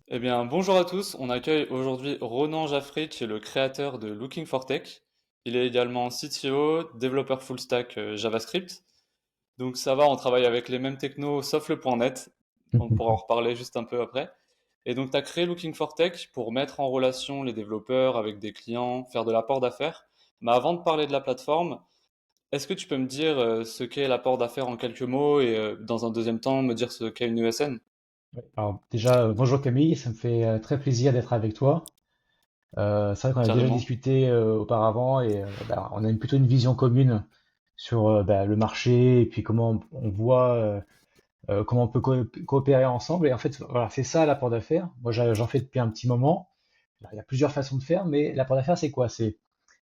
Eh bien, bonjour à tous. On accueille aujourd'hui Ronan Jaffré, qui est le créateur de Looking for Tech. Il est également CTO, développeur full stack JavaScript. Donc ça va, on travaille avec les mêmes technos sauf le point .NET. On pourra en reparler juste un peu après. Et donc tu as créé Looking for Tech pour mettre en relation les développeurs avec des clients, faire de l'apport d'affaires. Mais avant de parler de la plateforme, est-ce que tu peux me dire ce qu'est l'apport d'affaires en quelques mots et dans un deuxième temps me dire ce qu'est une ESN? Ouais. Alors déjà, bonjour Camille, ça me fait très plaisir d'être avec toi. C'est vrai qu'on a déjà Carrément. discuté auparavant et on a plutôt une vision commune sur le marché et puis comment on voit comment on peut coopérer ensemble. Et en fait, voilà, c'est ça l'apport d'affaires. Moi, j'en fais depuis un petit moment. Alors, il y a plusieurs façons de faire, mais l'apport d'affaires, c'est quoi? C'est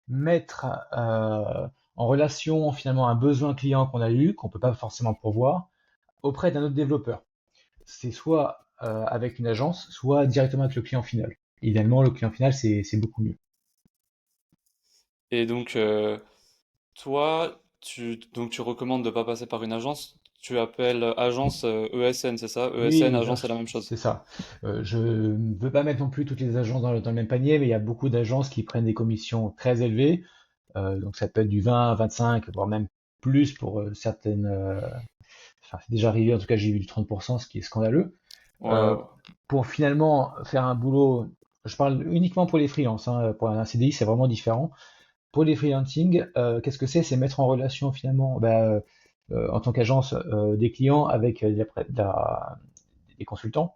mettre en relation finalement un besoin client qu'on a eu, qu'on peut pas forcément pourvoir, auprès d'un autre développeur. C'est soit avec une agence, soit directement avec le client final. Idéalement, le client final, c'est beaucoup mieux. Et donc, toi, donc tu recommandes de ne pas passer par une agence. Tu appelles agence ESN, c'est ça? ESN, Oui, agence, c'est la même chose. c'est ça. Je ne veux pas mettre non plus toutes les agences dans le même panier, mais il y a beaucoup d'agences qui prennent des commissions très élevées. Donc ça peut être du 20, 25, voire même plus pour certaines. Enfin, c'est déjà arrivé, en tout cas j'ai vu du 30%, ce qui est scandaleux. Euh, Waouh. pour finalement faire un boulot, je parle uniquement pour les freelances, hein, pour un CDI c'est vraiment différent. Pour les freelancing, qu'est-ce que c'est? C'est mettre en relation finalement, en tant qu'agence, des clients avec des consultants.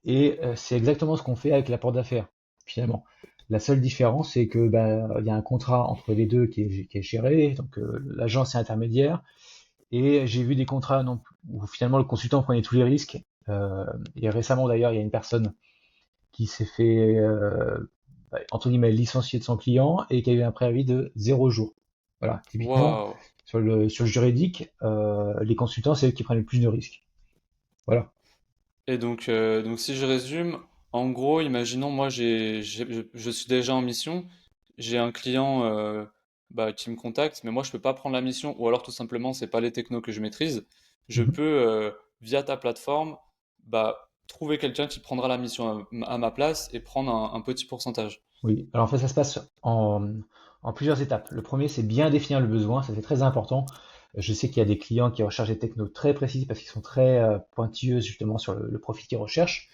Et c'est exactement ce qu'on fait avec l'apport d'affaires, finalement. La seule différence, c'est que il y a un contrat entre les deux qui est géré, donc l'agence est intermédiaire. Et j'ai vu des contrats non, où finalement le consultant prenait tous les risques. Et récemment d'ailleurs, il y a une personne qui s'est fait entre guillemets licencier de son client et qui a eu un préavis de 0 jour. Voilà, typiquement Waouh. sur le juridique, les consultants c'est eux qui prennent le plus de risques. Voilà. Et donc, si je résume, en gros, imaginons, moi, je suis déjà en mission, j'ai un client qui me contacte, mais moi, je peux pas prendre la mission, ou alors tout simplement, c'est pas les technos que je maîtrise. Je Mhm. peux, via ta plateforme, trouver quelqu'un qui prendra la mission à ma place et prendre un petit pourcentage. Oui. Alors en fait, ça se passe en plusieurs étapes. Le premier, c'est bien définir le besoin, ça c'est très important. Je sais qu'il y a des clients qui recherchent des technos très précises parce qu'ils sont très pointilleux justement sur le profil qu'ils recherchent.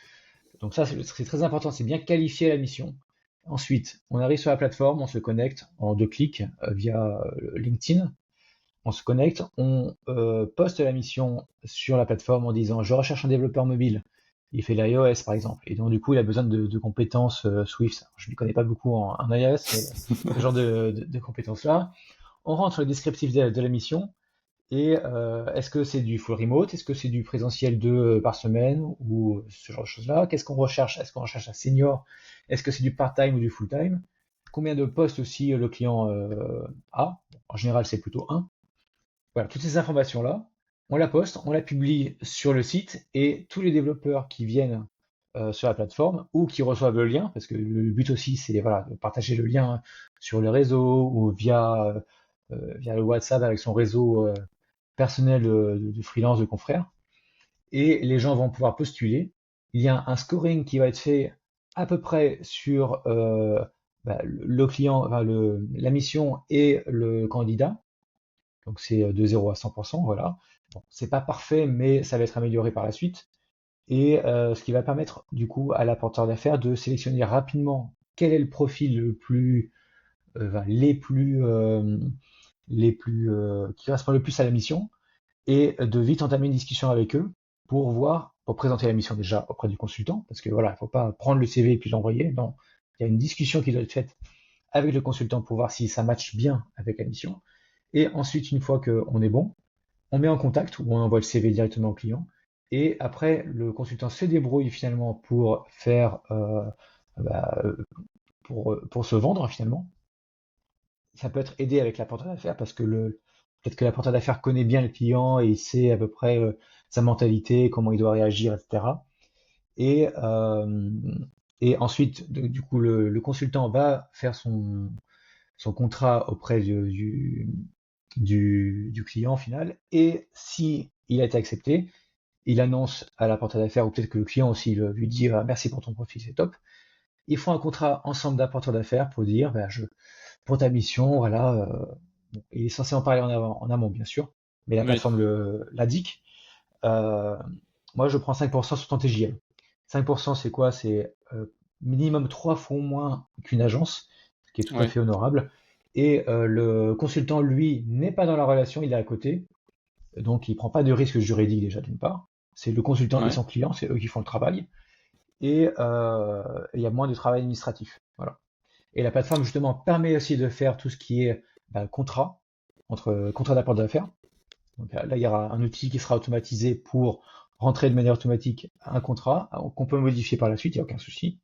Donc ça, c'est très important, c'est bien qualifier la mission. Ensuite, on arrive sur la plateforme, on se connecte en 2 clics via LinkedIn. On se connecte, on poste la mission sur la plateforme en disant je recherche un développeur mobile. Il fait l'iOS par exemple. Et donc du coup, il a besoin de compétences Swift. Alors, je ne connais pas beaucoup en iOS, mais ce genre de compétences-là. On rentre sur le descriptif de la mission et est-ce que c'est du full remote? Est-ce que c'est du présentiel 2 par semaine ou ce genre de choses-là? Qu'est-ce qu'on recherche? Est-ce qu'on recherche un senior? Est-ce que c'est du part-time ou du full-time? Combien de postes aussi le client a? En général, c'est plutôt un. Voilà, toutes ces informations-là, on la poste, on la publie sur le site et tous les développeurs qui viennent sur la plateforme ou qui reçoivent le lien, parce que le but aussi c'est voilà, de partager le lien sur le réseau ou via le WhatsApp avec son réseau personnel de freelance, de confrères, et les gens vont pouvoir postuler. Il y a un scoring qui va être fait à peu près sur le client, enfin, la mission et le candidat. Donc c'est de 0 à 100%, voilà. Bon, c'est pas parfait, mais ça va être amélioré par la suite. Et ce qui va permettre du coup à l'apporteur d'affaires de sélectionner rapidement quel est le profil le plus, enfin, les plus qui correspond le plus à la mission et de vite entamer une discussion avec eux pour voir, pour présenter la mission déjà auprès du consultant, parce que voilà, il ne faut pas prendre le CV et puis l'envoyer. Non, il y a une discussion qui doit être faite avec le consultant pour voir si ça matche bien avec la mission. Et ensuite, une fois qu'on est bon, on met en contact ou on envoie le CV directement au client. Et après, le consultant se débrouille finalement pour faire, bah, pour se vendre finalement. Ça peut être aidé avec l'apporteur d'affaires parce que peut-être que l'apporteur d'affaires connaît bien le client et il sait à peu près sa mentalité, comment il doit réagir, etc. Et, euh, et ensuite, du coup, le consultant va faire son contrat auprès du client final. Et si il a été accepté, Il annonce à l'apporteur d'affaires, ou peut-être que le client aussi lui dit merci pour ton profil, c'est top. Ils font un contrat ensemble d'apporteurs d'affaires pour dire pour ta mission, voilà, bon, il est censé en parler en amont, bien sûr, mais la Oui, plateforme l'indique. Euh, Moi, je prends 5% sur ton TJM. 5%, c'est quoi? C'est minimum 3 fois moins qu'une agence, ce qui est tout à oui, fait honorable. Et le consultant, lui, n'est pas dans la relation, il est à côté. Donc, il prend pas de risque juridique déjà, d'une part. C'est le consultant et ouais. son client, c'est eux qui font le travail. Et il y a moins de travail administratif. Voilà. Et la plateforme, justement, permet aussi de faire tout ce qui est contrat, contrat d'apport d'affaires. Donc là, il y aura un outil qui sera automatisé pour rentrer de manière automatique un contrat qu'on peut modifier par la suite, il n'y a aucun souci.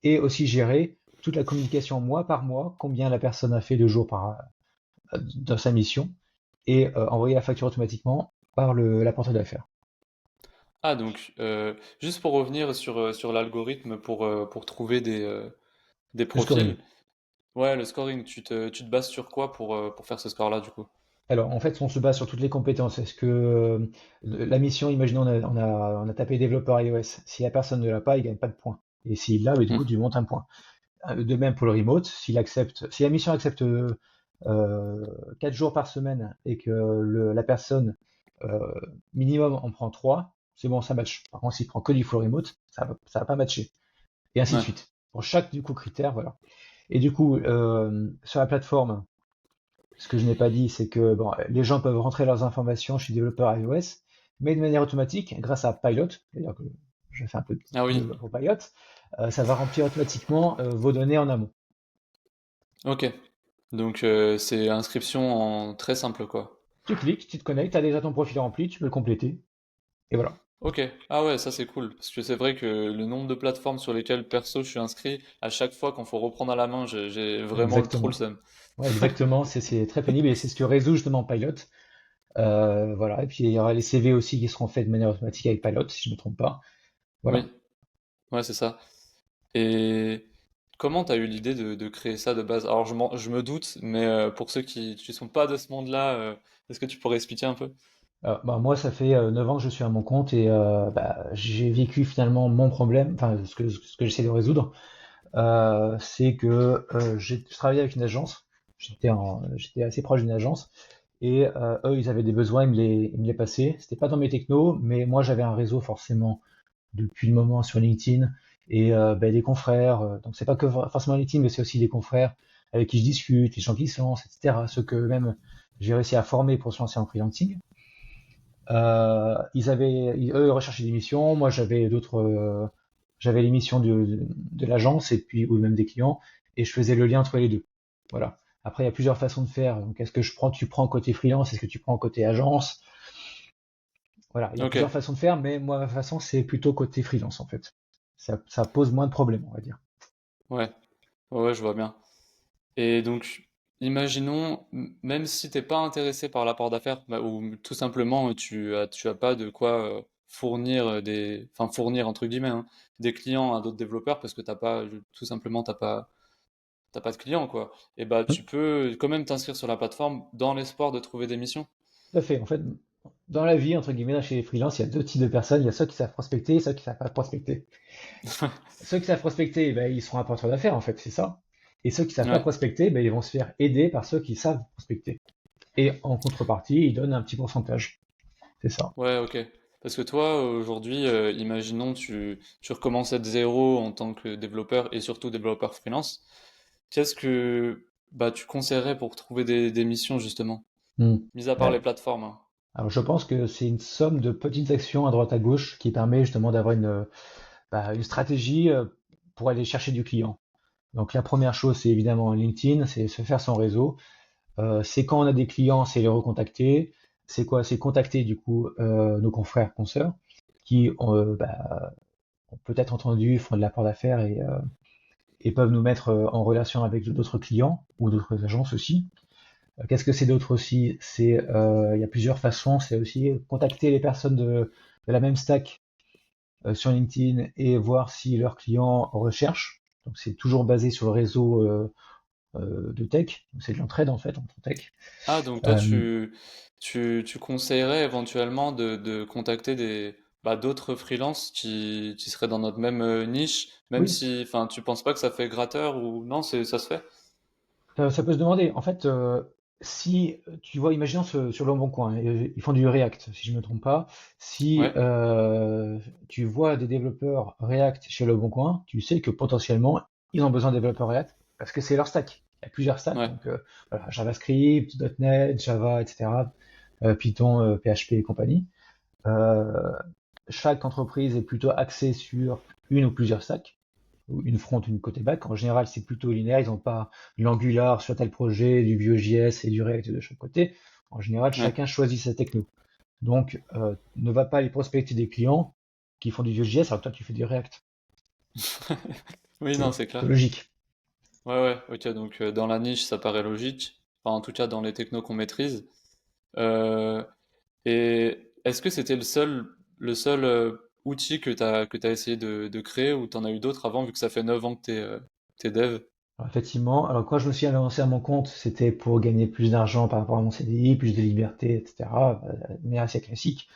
Et aussi gérer toute la communication mois par mois, combien la personne a fait de jours dans sa mission, et envoyer la facture automatiquement par l'apporteur d'affaires. Ah, donc, juste pour revenir sur l'algorithme pour trouver des Le scoring. profils. Ouais, le scoring, tu te bases sur quoi pour faire ce score-là, du coup? Alors, en fait, on se base sur toutes les compétences. Est-ce que la mission, imaginons, on a tapé développeur iOS. Si la personne ne l'a pas, il gagne pas de points. Et s'il l'a, du Hmm. coup, tu montes un point. De même pour le remote, si la mission accepte 4 jours par semaine et que la personne euh, minimum en prend 3, c'est bon, ça match. Par contre, s'il prend que du full remote, ça va pas matcher. Et ainsi de Ouais, suite. Pour chaque du coup critère, voilà. Et du coup, sur la plateforme, ce que je n'ai pas dit, c'est que bon, les gens peuvent rentrer leurs informations chez développeur iOS, mais de manière automatique, grâce à Pilot, c'est-à-dire que je fais un peu de ah oui, pub pour Pilot, ça va remplir automatiquement vos données en amont. ok. Donc, c'est inscription en très simple, quoi. Tu cliques, tu te connectes, tu as déjà ton profil rempli, tu peux le compléter, et voilà. Ok, ah ouais, ça c'est cool, parce que c'est vrai que le nombre de plateformes sur lesquelles perso je suis inscrit, à chaque fois qu'on faut reprendre à la main, j'ai vraiment trop le Exactement. seum. Ouais, exactement, c'est très pénible et c'est ce que résout justement Pilot. Voilà, et puis il y aura les CV aussi qui seront faits de manière automatique avec Pilot, si je ne me trompe pas. Voilà. Oui, ouais, c'est ça. Et comment t'as eu l'idée de créer ça de base? Alors je me doute, mais pour ceux qui sont pas de ce monde-là, est-ce que tu pourrais expliquer un peu? Moi, ça fait 9 ans que je suis à mon compte et j'ai vécu finalement mon problème, enfin ce que j'essaie de résoudre, c'est que je travaillais avec une agence, j'étais assez proche d'une agence et eux, ils avaient des besoins, ils me les passaient. C'était pas dans mes technos, mais moi, j'avais un réseau forcément depuis le moment sur LinkedIn et des confrères. Donc c'est pas que forcément LinkedIn, mais c'est aussi des confrères avec qui je discute, les gens qui se lancent, etc. Ceux que même j'ai réussi à former pour se lancer en freelancing. Eux recherchaient des missions, moi j'avais les missions de l'agence et puis ou même des clients et je faisais le lien entre les deux. Voilà. Après il y a plusieurs façons de faire. Donc est-ce que tu prends côté freelance, est-ce que tu prends côté agence? Voilà, il y a Ok, plusieurs façons de faire, mais moi ma façon c'est plutôt côté freelance en fait. Ça pose moins de problèmes, on va dire. ouais, ouais, je vois bien. Et donc, imaginons, même si t'es pas intéressé par l'apport d'affaires, bah, ou tout simplement tu as pas de quoi fournir enfin fournir entre guillemets, hein, des clients à d'autres développeurs parce que t'as pas, tout simplement t'as pas de clients quoi. Et bah Hmm. tu peux quand même t'inscrire sur la plateforme dans l'espoir de trouver des missions. Tout à fait. En fait, dans la vie, entre guillemets, là, chez les freelances, il y a deux types de personnes. Il y a ceux qui savent prospecter et ceux qui savent pas prospecter. Ceux qui savent prospecter, ils seront apporteurs d'affaires, en fait, c'est ça. Et ceux qui savent pas Ouais, prospecter, ils vont se faire aider par ceux qui savent prospecter. Et en contrepartie, ils donnent un petit pourcentage. C'est ça. ouais, ok. Parce que toi, aujourd'hui, imaginons tu recommences de zéro en tant que développeur et surtout développeur freelance. Qu'est-ce que bah, tu conseillerais pour trouver des missions justement, Hmm. mis à part Ben, les plateformes, hein? alors, je pense que c'est une somme de petites actions à droite à gauche qui permet justement d'avoir une stratégie pour aller chercher du client. Donc, la première chose, c'est évidemment LinkedIn, c'est se faire son réseau. C'est quand on a des clients, c'est les recontacter. C'est quoi? C'est contacter du coup nos confrères, consoeurs qui ont peut-être entendu, font de l'apport d'affaires et peuvent nous mettre en relation avec d'autres clients ou d'autres agences aussi. Qu'est-ce que c'est d'autre aussi? Il y a plusieurs façons. C'est aussi contacter les personnes de la même stack sur LinkedIn et voir si leurs clients recherchent. Donc c'est toujours basé sur le réseau de tech. C'est de l'entraide en fait entre tech. Ah, donc toi, Euh, tu conseillerais éventuellement de contacter des... bah, d'autres freelances qui seraient dans notre même niche, même Oui, si, enfin, tu penses pas que ça fait gratteur ou non, ça se fait? ça peut se demander. En fait, si tu vois, imaginons sur le bon coin, ils font du React, si je me trompe pas. Si Ouais, tu vois des développeurs React chez le bon coin, tu sais que potentiellement ils ont besoin de développeurs React parce que c'est leur stack. Il y a plusieurs stacks, ouais, donc voilà, JavaScript, .NET, Java, etc. Python, PHP et compagnie. Euh, Chaque entreprise est plutôt axée sur une ou plusieurs stacks, ou une front, une côté back. En général, c'est plutôt linéaire. Ils n'ont pas l'Angular sur tel projet, du Vue.js et du React de chaque côté. En général, ouais. chacun choisit sa techno. Donc, ne va pas aller prospecter des clients qui font du Vue.js alors que toi, tu fais du React. Oui, non, C'est c'est plutôt clair. logique. Ouais, ouais, ok, donc dans la niche, ça paraît logique. Enfin, en tout cas, dans les technos qu'on maîtrise. Euh, et est-ce que c'était le seul outil que t'as essayé de créer ou t'en as eu d'autres avant, vu que ça fait 9 ans que t'es dev? Alors, effectivement, alors quand je me suis lancé à mon compte, c'était pour gagner plus d'argent par rapport à mon CDI, plus de liberté, etc. Mais assez classique.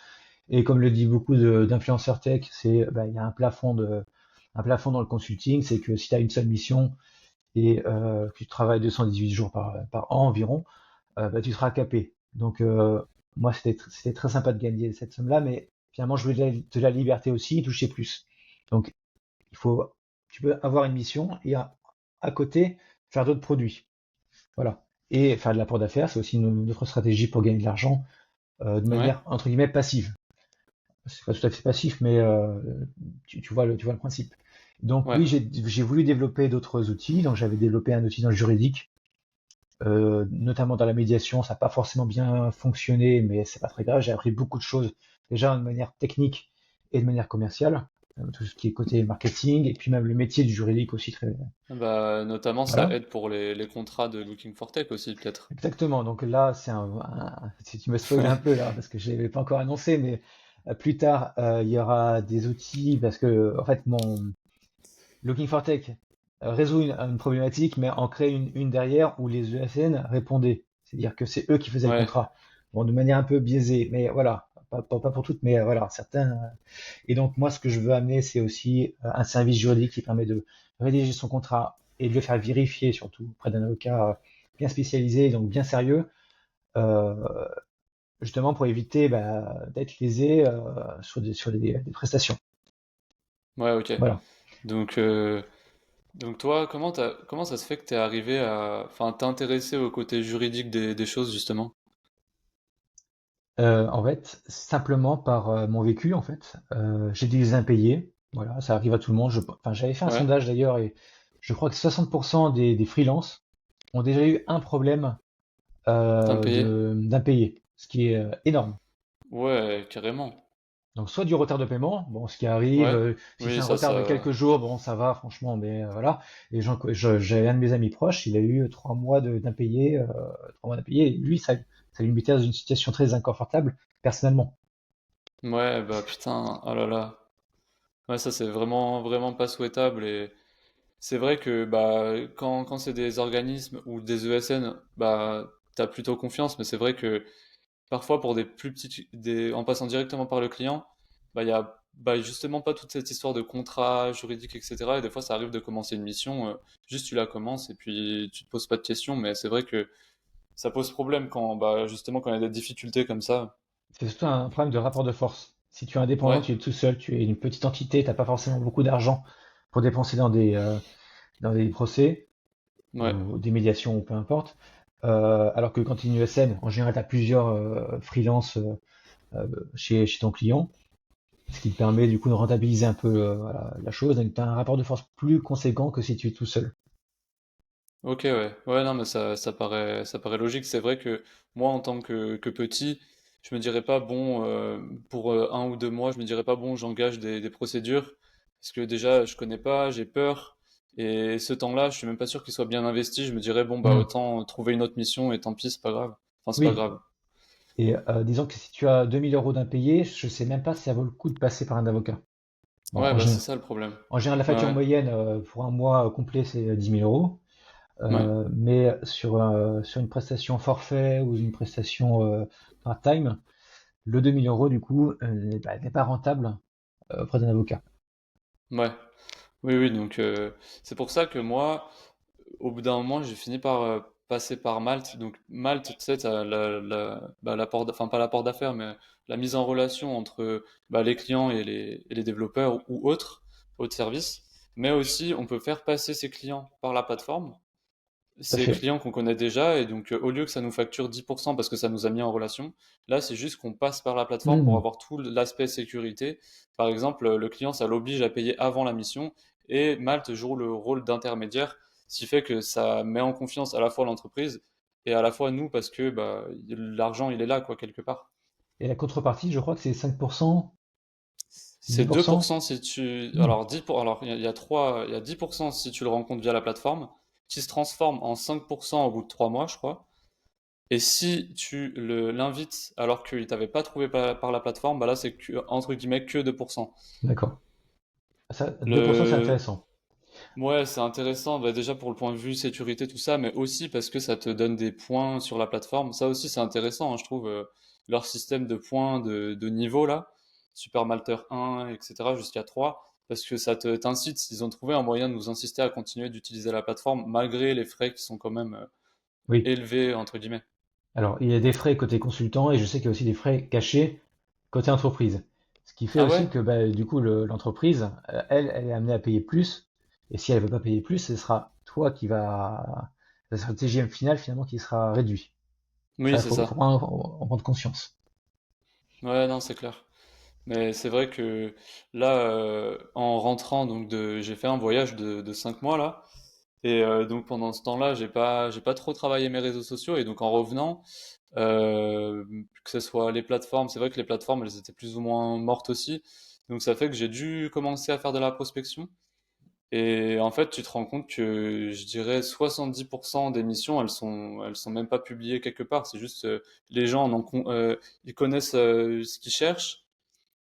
Et comme le dit beaucoup d'influenceurs tech, il y a un plafond dans le consulting, c'est que si tu as une seule mission et que tu travailles 218 jours par an environ, tu seras capé. Donc moi, c'était très sympa de gagner cette somme-là, mais finalement, je voulais de la liberté aussi, toucher plus. Donc il faut, tu peux avoir une mission et à côté faire d'autres produits. Voilà. Et faire de l'apport d'affaires, c'est aussi une autre stratégie pour gagner de l'argent de Ouais, manière entre guillemets passive. C'est pas tout à fait passif, mais tu vois le principe. Donc ouais, oui, j'ai voulu développer d'autres outils. Donc j'avais développé un outil dans le juridique, notamment dans la médiation. Ça n'a pas forcément bien fonctionné, mais c'est pas très grave. J'ai appris beaucoup de choses déjà de manière technique et de manière commerciale, tout ce qui est côté marketing et puis même le métier du juridique aussi très. bah, notamment ça Voilà, aide pour les contrats de Looking for Tech aussi, peut-être. exactement. Donc là, si tu me spoil un peu là, parce que je l'avais pas encore annoncé, mais plus tard il y aura des outils parce que en fait mon Looking for Tech résout une problématique, mais en crée une derrière où les ESN répondaient. C'est-à-dire que c'est eux qui faisaient le Ouais, contrat. Bon, de manière un peu biaisée, mais voilà, pas pour toutes, mais voilà, certains. Et donc, moi, ce que je veux amener, c'est aussi un service juridique qui permet de rédiger son contrat et de le faire vérifier, surtout auprès d'un avocat bien spécialisé, donc bien sérieux, euh, justement pour éviter d'être lésé des prestations. ouais, ok. Voilà. Donc, donc toi, comment ça se fait que t'es arrivé à, enfin, t'intéresser au côté juridique des choses, justement? En fait, simplement par mon vécu, en fait. J'ai des impayés. Voilà, ça arrive à tout le monde. Enfin, j'avais fait un Ouais, sondage d'ailleurs et je crois que 60% des freelances ont déjà eu un problème d'impayé? d'impayés, ce qui est énorme. Ouais, carrément. Donc, soit du retard de paiement, bon, ce qui arrive, Ouais, si c'est oui, un ça, retard de ça. quelques jours, bon, ça va, franchement, mais voilà. Et j'ai un de mes amis proches, il a eu 3 mois d'impayés, 3 mois d'impayés, et lui, ça lui mettait dans une situation très inconfortable, personnellement. Ouais, bah putain, oh là là. Ouais, ça c'est vraiment, vraiment pas souhaitable et c'est vrai que bah quand c'est des organismes ou des ESN, bah t'as plutôt confiance, mais c'est vrai que parfois pour des plus petits, en passant directement par le client, bah il y a bah, justement pas toute cette histoire de contrat juridique, etc. Et des fois ça arrive de commencer une mission, juste tu la commences et puis tu te poses pas de questions, mais c'est vrai que ça pose problème quand bah justement quand il y a des difficultés comme ça. C'est surtout un problème de rapport de force. Si tu es indépendant, Ouais, tu es tout seul, tu es une petite entité, tu n'as pas forcément beaucoup d'argent pour dépenser dans des procès ouais. ou des médiations ou peu importe. Alors que quand tu es une ESN, en général, tu as plusieurs freelances euh, chez ton client, ce qui te permet du coup de rentabiliser un peu voilà, la chose. Donc tu as un rapport de force plus conséquent que si tu es tout seul. Ok, ouais. Ouais, non, mais ça paraît logique. C'est vrai que moi, en tant que petit, je me dirais pas, bon, pour 1 ou 2 mois, je me dirais pas, bon, j'engage des procédures, parce que déjà, je connais pas, j'ai peur, et ce temps-là, je suis même pas sûr qu'il soit bien investi. Je me dirais, bon, bah, Hmm. autant trouver une autre mission, et tant pis, c'est pas grave. Enfin, c'est pas Oui, grave. et disons que si tu as 2 000 € d'impayé, je sais même pas si ça vaut le coup de passer par un avocat. Bon, Ouais, bah, c'est ça le problème. en général, la Ouais, facture ouais, moyenne pour un mois complet, c'est 10 000 €. ouais, Mais sur une prestation forfait ou une prestation part-time, le 2000 € du coup n'est pas rentable auprès d'un avocat. Ouais. Oui, oui, donc c'est pour ça que moi, au bout d'un moment, j'ai fini par passer par Malte. Donc Malte, tu sais, t'as l'apport, enfin pas l'apport d'affaires, mais la mise en relation entre les clients et les développeurs ou autres services. Mais aussi, on peut faire passer ces clients par la plateforme, Tout à ces fait. clients qu'on connaît déjà, et donc au lieu que ça nous facture 10% parce que ça nous a mis en relation, là c'est juste qu'on passe par la plateforme pour Hmm. avoir tout l'aspect sécurité. Par exemple, le client, ça l'oblige à payer avant la mission, et Malte joue le rôle d'intermédiaire, ce qui fait que ça met en confiance à la fois l'entreprise et à la fois nous, parce que l'argent il est là, quoi, quelque part. Et la contrepartie, je crois que c'est 5%, C'est 10%. 2% si tu. Hmm. Alors, 10 pour... Alors il y a trois... il y a 10% si tu le rencontres via la plateforme, qui se transforme en 5% au bout de 3 mois, je crois. Et si tu l'invites alors qu'il t'avait pas trouvé par la plateforme, bah là c'est entre guillemets que 2%. D'accord. Ça, 2%, c'est Le... intéressant. Ouais, c'est intéressant, bah, déjà pour le point de vue sécurité, tout ça, mais aussi parce que ça te donne des points sur la plateforme. Ça aussi c'est intéressant, hein, je trouve, leur système de points de niveau là, Super Malter 1, etc. jusqu'à 3, parce que t'incite, ils ont trouvé un moyen de nous inciter à continuer d'utiliser la plateforme malgré les frais qui sont quand même Oui. élevés, entre guillemets. Alors, il y a des frais côté consultant et je sais qu'il y a aussi des frais cachés côté entreprise. Ce qui fait Ah ouais? aussi que bah, du coup, l'entreprise, elle est amenée à payer plus. Et si elle ne veut pas payer plus, ce sera toi qui va. Ce sera le TGM final finalement qui sera réduit. Ça, Oui, c'est faut ça. en prendre conscience. Ouais, non, c'est clair. Mais c'est vrai que là, en rentrant, j'ai fait un voyage de 5 mois là, et donc pendant ce temps-là, j'ai pas trop travaillé mes réseaux sociaux, et donc en revenant, que ce soit les plateformes, c'est vrai que les plateformes, elles étaient plus ou moins mortes aussi, donc ça fait que j'ai dû commencer à faire de la prospection. Et en fait, tu te rends compte que je dirais 70% des missions, elles sont même pas publiées quelque part. C'est juste les gens ils connaissent ce qu'ils cherchent,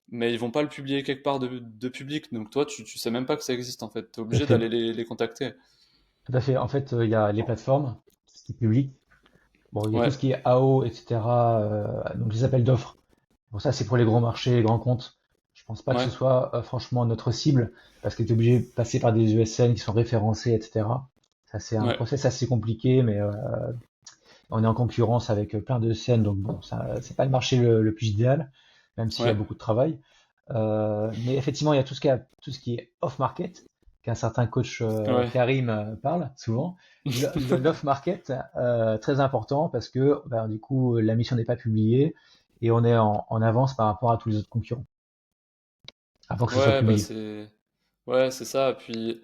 mais ils vont pas le publier quelque part de public. Donc toi, tu sais même pas que ça existe en fait. T'es Tout à obligé fait. d'aller les contacter. Tout à fait. En fait, il y a les plateformes, tout ce qui est public. Bon, il y a tout Ouais, ce qui est AO, etc. Donc les appels d'offres. Bon, ça, c'est pour les gros marchés, les grands comptes. Je pense pas que ce ouais, soit franchement notre cible, parce que tu es obligé de passer par des ESN qui sont référencés, etc. Ça, c'est un ouais, process assez compliqué, mais on est en concurrence avec plein de scènes, donc bon, ça, c'est pas le marché le plus idéal, même s'il y a ouais, beaucoup de travail. Mais effectivement, il y a tout ce qui est off-market, qu'un certain coach ouais. Karim parle souvent. L'off-market, très important parce que ben, du coup, la mission n'est pas publiée et on est en avance par rapport à tous les autres concurrents, avant que ce soit Ouais, publié. c'est ça. Puis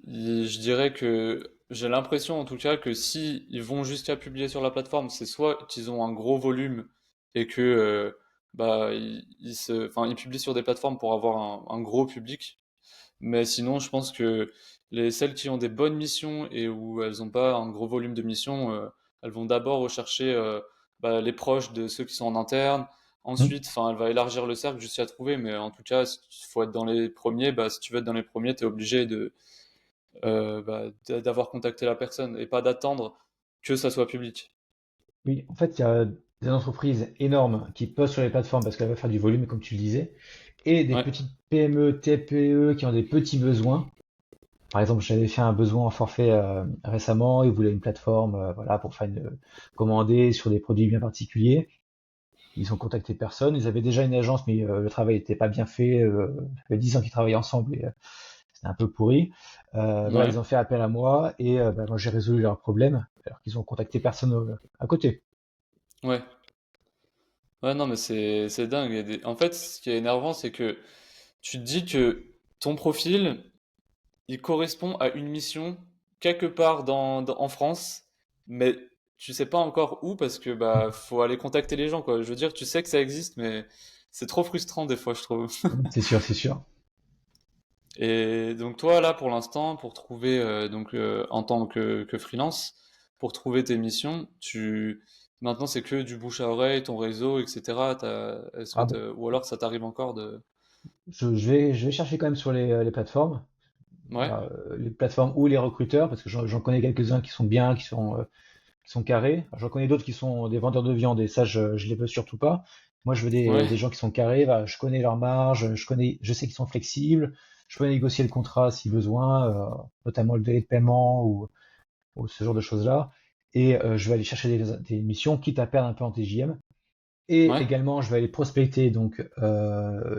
je dirais que j'ai l'impression en tout cas que si ils vont jusqu'à publier sur la plateforme, c'est soit qu'ils ont un gros volume et que ils publient sur des plateformes pour avoir un gros public. Mais sinon, je pense que celles qui ont des bonnes missions et où elles n'ont pas un gros volume de missions, elles vont d'abord rechercher les proches de ceux qui sont en interne. Hmm. Ensuite, enfin, elle va élargir le cercle jusqu'à trouver. Mais en tout cas, il faut être dans les premiers. Bah, si tu veux être dans les premiers, tu es obligé d'avoir contacté la personne et pas d'attendre que ça soit public. Oui, en fait, il y a des entreprises énormes qui postent sur les plateformes parce qu'elles veulent faire du volume, comme tu le disais, et des Ouais, petites PME, TPE qui ont des petits besoins. Par exemple, j'avais fait un besoin en forfait récemment, ils voulaient une plateforme voilà, pour faire commander sur des produits bien particuliers. Ils ont contacté personne, ils avaient déjà une agence, mais le travail n'était pas bien fait. Ça fait 10 ans qu'ils travaillent ensemble et c'était un peu pourri. Voilà, ouais, ils ont fait appel à moi et bah, moi j'ai résolu leurs problèmes alors qu'ils ont contacté personne à côté. ouais. Ouais, non, mais c'est dingue. En fait, ce qui est énervant, c'est que tu te dis que ton profil, il correspond à une mission quelque part en France, mais tu sais pas encore où parce que faut aller contacter les gens, quoi. Je veux dire, tu sais que ça existe, mais c'est trop frustrant des fois, je trouve. C'est sûr, c'est sûr. Et donc toi là pour l'instant pour trouver en tant que freelance pour trouver tes missions, tu maintenant c'est que du bouche à oreille, ton réseau, etc. Est-ce que Ah, bah, ou alors ça t'arrive encore de je vais chercher quand même sur les plateformes. ouais, Voilà, les plateformes ou les recruteurs, parce que j'en connais quelques-uns qui sont bien, qui sont carrés. J'en connais d'autres qui sont des vendeurs de viande et ça, je les veux surtout pas. Moi, je veux Ouais, des gens qui sont carrés. Voilà, je connais leur marge, je sais qu'ils sont flexibles. Je peux négocier le contrat si besoin, notamment le délai de paiement ou ce genre de choses-là. Et je vais aller chercher des missions, quitte à perdre un peu en TJM. Et ouais, également, je vais aller prospecter donc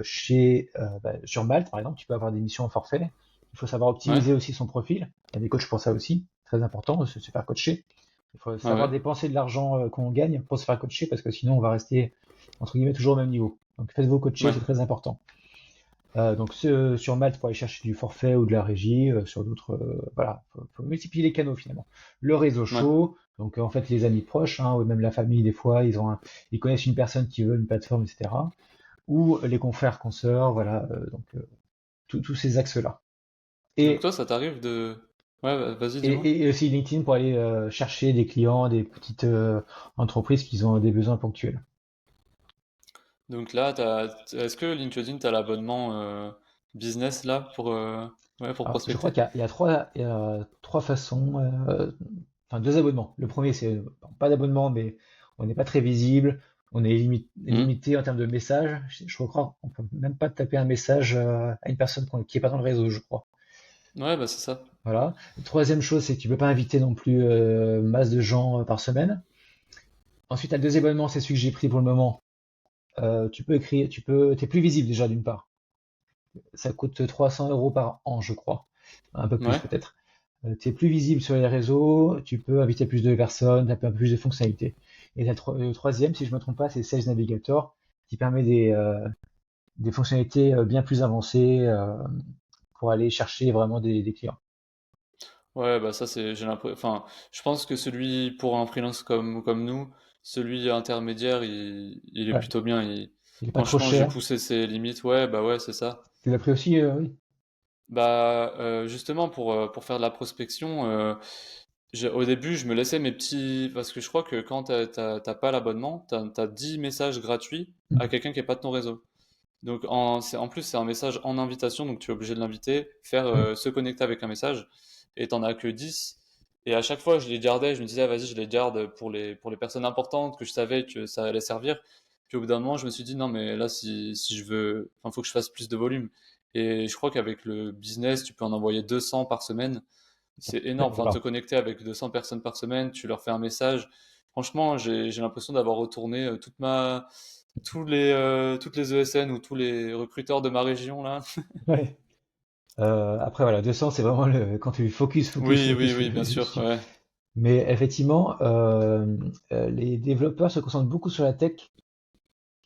sur Malte, par exemple, tu peux avoir des missions en forfait. Il faut savoir ouais, optimiser aussi son profil. Il y a des coachs pour ça aussi, très important de se faire coacher. Il faut ah savoir ouais, dépenser de l'argent qu'on gagne pour se faire coacher parce que sinon on va rester entre guillemets toujours au même niveau. Donc faites-vous coacher, ouais, c'est très important. Sur Malte, pour aller chercher du forfait ou de la régie, sur d'autres, voilà, faut multiplier les canaux finalement. Le réseau ouais. chaud, donc en fait les amis proches, hein, ou même la famille des fois, ils connaissent une personne qui veut une plateforme, etc. Ou les confrères, consoeurs, voilà, tous ces axes-là. Donc Et, toi, ça t'arrive de... Ouais, vas-y, et, dis-moi. et aussi LinkedIn pour aller chercher des clients, des petites entreprises qui ont des besoins ponctuels. Donc là, est-ce que LinkedIn, t'as l'abonnement business là ouais, pour Alors, je crois prospecter? il y a trois façons, enfin deux abonnements. Le premier, c'est pas d'abonnement, mais on n'est pas très visible, on est Hmm. limité en termes de messages. Je crois on peut même pas taper un message à une personne qui est pas dans le réseau, je crois. Ouais, bah c'est ça. Voilà. Troisième chose, c'est que tu peux pas inviter non plus masse de gens par semaine. Ensuite, le deuxième abonnement, c'est celui que j'ai pris pour le moment. Tu peux écrire, t'es plus visible déjà d'une part. Ça coûte 300 € par an, je crois. Un peu plus Ouais. peut-être. Tu es plus visible sur les réseaux, tu peux inviter plus de personnes, tu as un peu plus de fonctionnalités. Et le troisième, si je ne me trompe pas, c'est Sales Navigator, qui permet des fonctionnalités bien plus avancées pour aller chercher vraiment des clients. Ouais, bah ça c'est, j'ai l'impression, enfin, je pense que celui pour un freelance comme nous, celui intermédiaire, il est Ouais, plutôt bien. il n'est pas trop Franchement, j'ai cher. poussé ses limites. Ouais, bah ouais, c'est ça. Tu l'as pris aussi, oui. Bah justement pour faire de la prospection, au début je me laissais mes petits, parce que je crois que quand t'as pas l'abonnement, t'as 10 messages gratuits à Mm. quelqu'un qui est pas de ton réseau. Donc en plus c'est un message en invitation, donc tu es obligé de l'inviter, faire Oui, se connecter avec un message, et t'en as que 10. Et à chaque fois je les gardais, je me disais ah, vas-y je les garde pour les personnes importantes que je savais que ça allait servir. Puis au bout d'un moment je me suis dit non mais là si je veux, enfin faut que je fasse plus de volume. Et je crois qu'avec le business tu peux en envoyer 200 par semaine. C'est énorme, enfin te voilà. connecter avec 200 personnes par semaine, tu leur fais un message. Franchement j'ai l'impression d'avoir retourné toutes les ESN ou tous les recruteurs de ma région là. Ouais. Après, voilà, 200, c'est vraiment quand tu focus, focus, Oui, focus oui, oui, bien sûr, dessus. ouais. Mais effectivement, les développeurs se concentrent beaucoup sur la tech,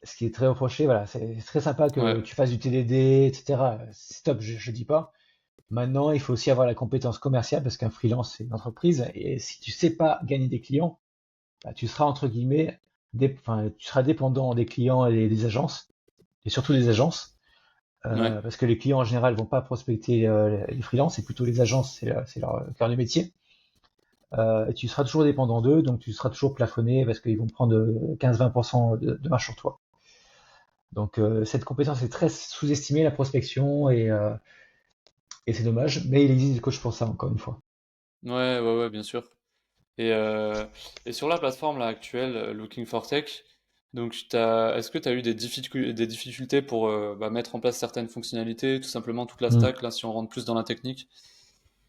ce qui est très reproché. Voilà, c'est très sympa Ouais, que tu fasses du TDD, etc. C'est top, je dis pas. Maintenant, il faut aussi avoir la compétence commerciale parce qu'un freelance, c'est une entreprise. Et si tu sais pas gagner des clients, bah, tu seras entre guillemets, enfin, tu seras dépendant des clients et des agences, et surtout des agences, ouais, parce que les clients en général vont pas prospecter les freelances, c'est plutôt les agences, c'est leur cœur de métier. Et tu seras toujours dépendant d'eux, donc tu seras toujours plafonné parce qu'ils vont prendre 15-20% de marge sur toi. Donc cette compétence est très sous-estimée, la prospection, et c'est dommage, mais il existe des coachs pour ça, encore une fois. ouais, bien sûr. Et, euh, et sur la plateforme là actuelle, Looking for Tech, donc est-ce que tu as eu des difficultés pour mettre en place certaines fonctionnalités, tout simplement toute la Hmm. stack, là, si on rentre plus dans la technique?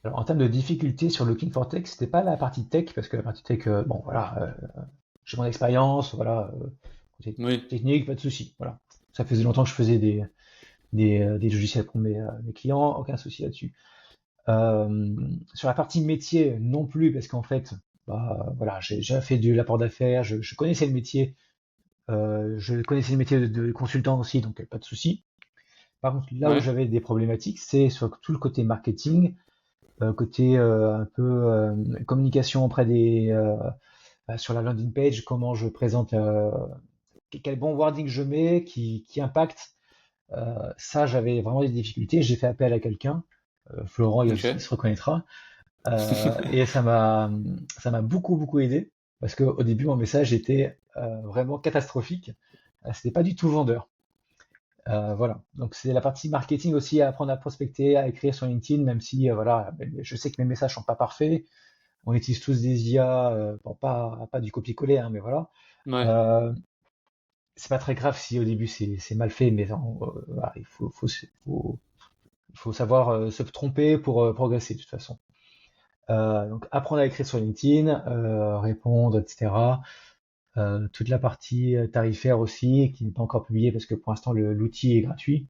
Alors, en termes de difficulté sur Looking for Tech, c'était pas la partie tech, parce que la partie tech, bon voilà, j'ai mon expérience, voilà, côté Oui, technique, pas de souci, voilà. Ça faisait longtemps que je faisais des logiciels pour mes clients, aucun souci là-dessus. Euh, sur la partie métier, non plus, parce qu'en fait, bah, voilà, j'ai déjà fait de l'apport d'affaires, je connaissais le métier, je connaissais le métier de consultant aussi, donc pas de souci. Par contre, là où ouais, j'avais des problématiques, c'est sur tout le côté marketing, côté un peu communication auprès sur la landing page, comment je présente, quel bon wording je mets qui impacte. Ça, j'avais vraiment des difficultés. J'ai fait appel à quelqu'un, Florent, ok. il se reconnaîtra. Et ça m'a beaucoup, beaucoup aidé parce qu'au début, mon message était vraiment catastrophique. C'était pas du tout vendeur. Voilà. Donc, c'est la partie marketing aussi à apprendre à prospecter, à écrire sur LinkedIn, même si, voilà, ben, je sais que mes messages sont pas parfaits. On utilise tous des IA, bon, pas du copier-coller, hein, mais voilà. Ouais, Euh, c'est pas très grave si au début c'est mal fait, mais voilà, il faut savoir se tromper pour progresser de toute façon. Donc apprendre à écrire sur LinkedIn, répondre, etc. Toute la partie tarifaire aussi, qui n'est pas encore publiée parce que pour l'instant l'outil est gratuit.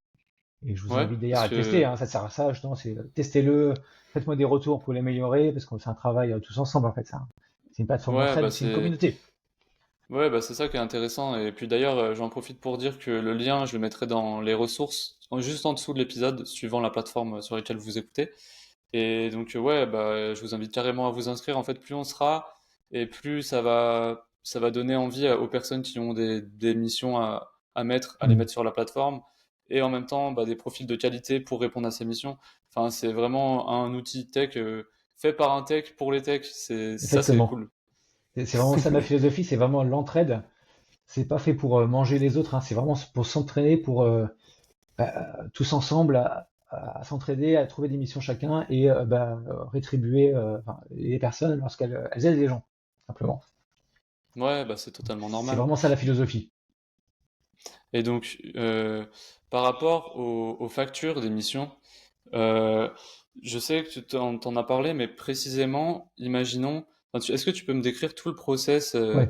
Et je vous Ouais, invite d'ailleurs parce à le tester, que hein, ça sert à ça, justement, c'est testez-le, faites-moi des retours pour l'améliorer, parce qu'on fait un travail tous ensemble en fait, ça. C'est une plateforme ouais, d'entraide, bah mais c'est une c'est communauté. ouais, bah c'est ça qui est intéressant. Et puis d'ailleurs, j'en profite pour dire que le lien, je le mettrai dans les ressources, juste en dessous de l'épisode, suivant la plateforme sur laquelle vous écoutez. Et donc, ouais, bah, je vous invite carrément à vous inscrire. En fait, plus on sera, et plus ça va donner envie aux personnes qui ont des missions à mettre, à les Hmm. mettre sur la plateforme. Et en même temps, bah, des profils de qualité pour répondre à ces missions. Enfin, c'est vraiment un outil tech fait par un tech pour les techs. Ça, c'est Exactement. cool. C'est vraiment ça ma philosophie, c'est vraiment l'entraide. C'est pas fait pour manger les autres, hein, c'est vraiment pour s'entraîner, pour tous ensemble à s'entraider, à trouver des missions chacun et rétribuer enfin, les personnes lorsqu'elles elles aident les gens, simplement. Ouais, bah, c'est totalement C'est normal. vraiment ça la philosophie. Et donc, par rapport aux factures d'émission, euh, je sais que tu t'en as parlé, mais précisément, imaginons, enfin, est-ce que tu peux me décrire tout le process, Ouais.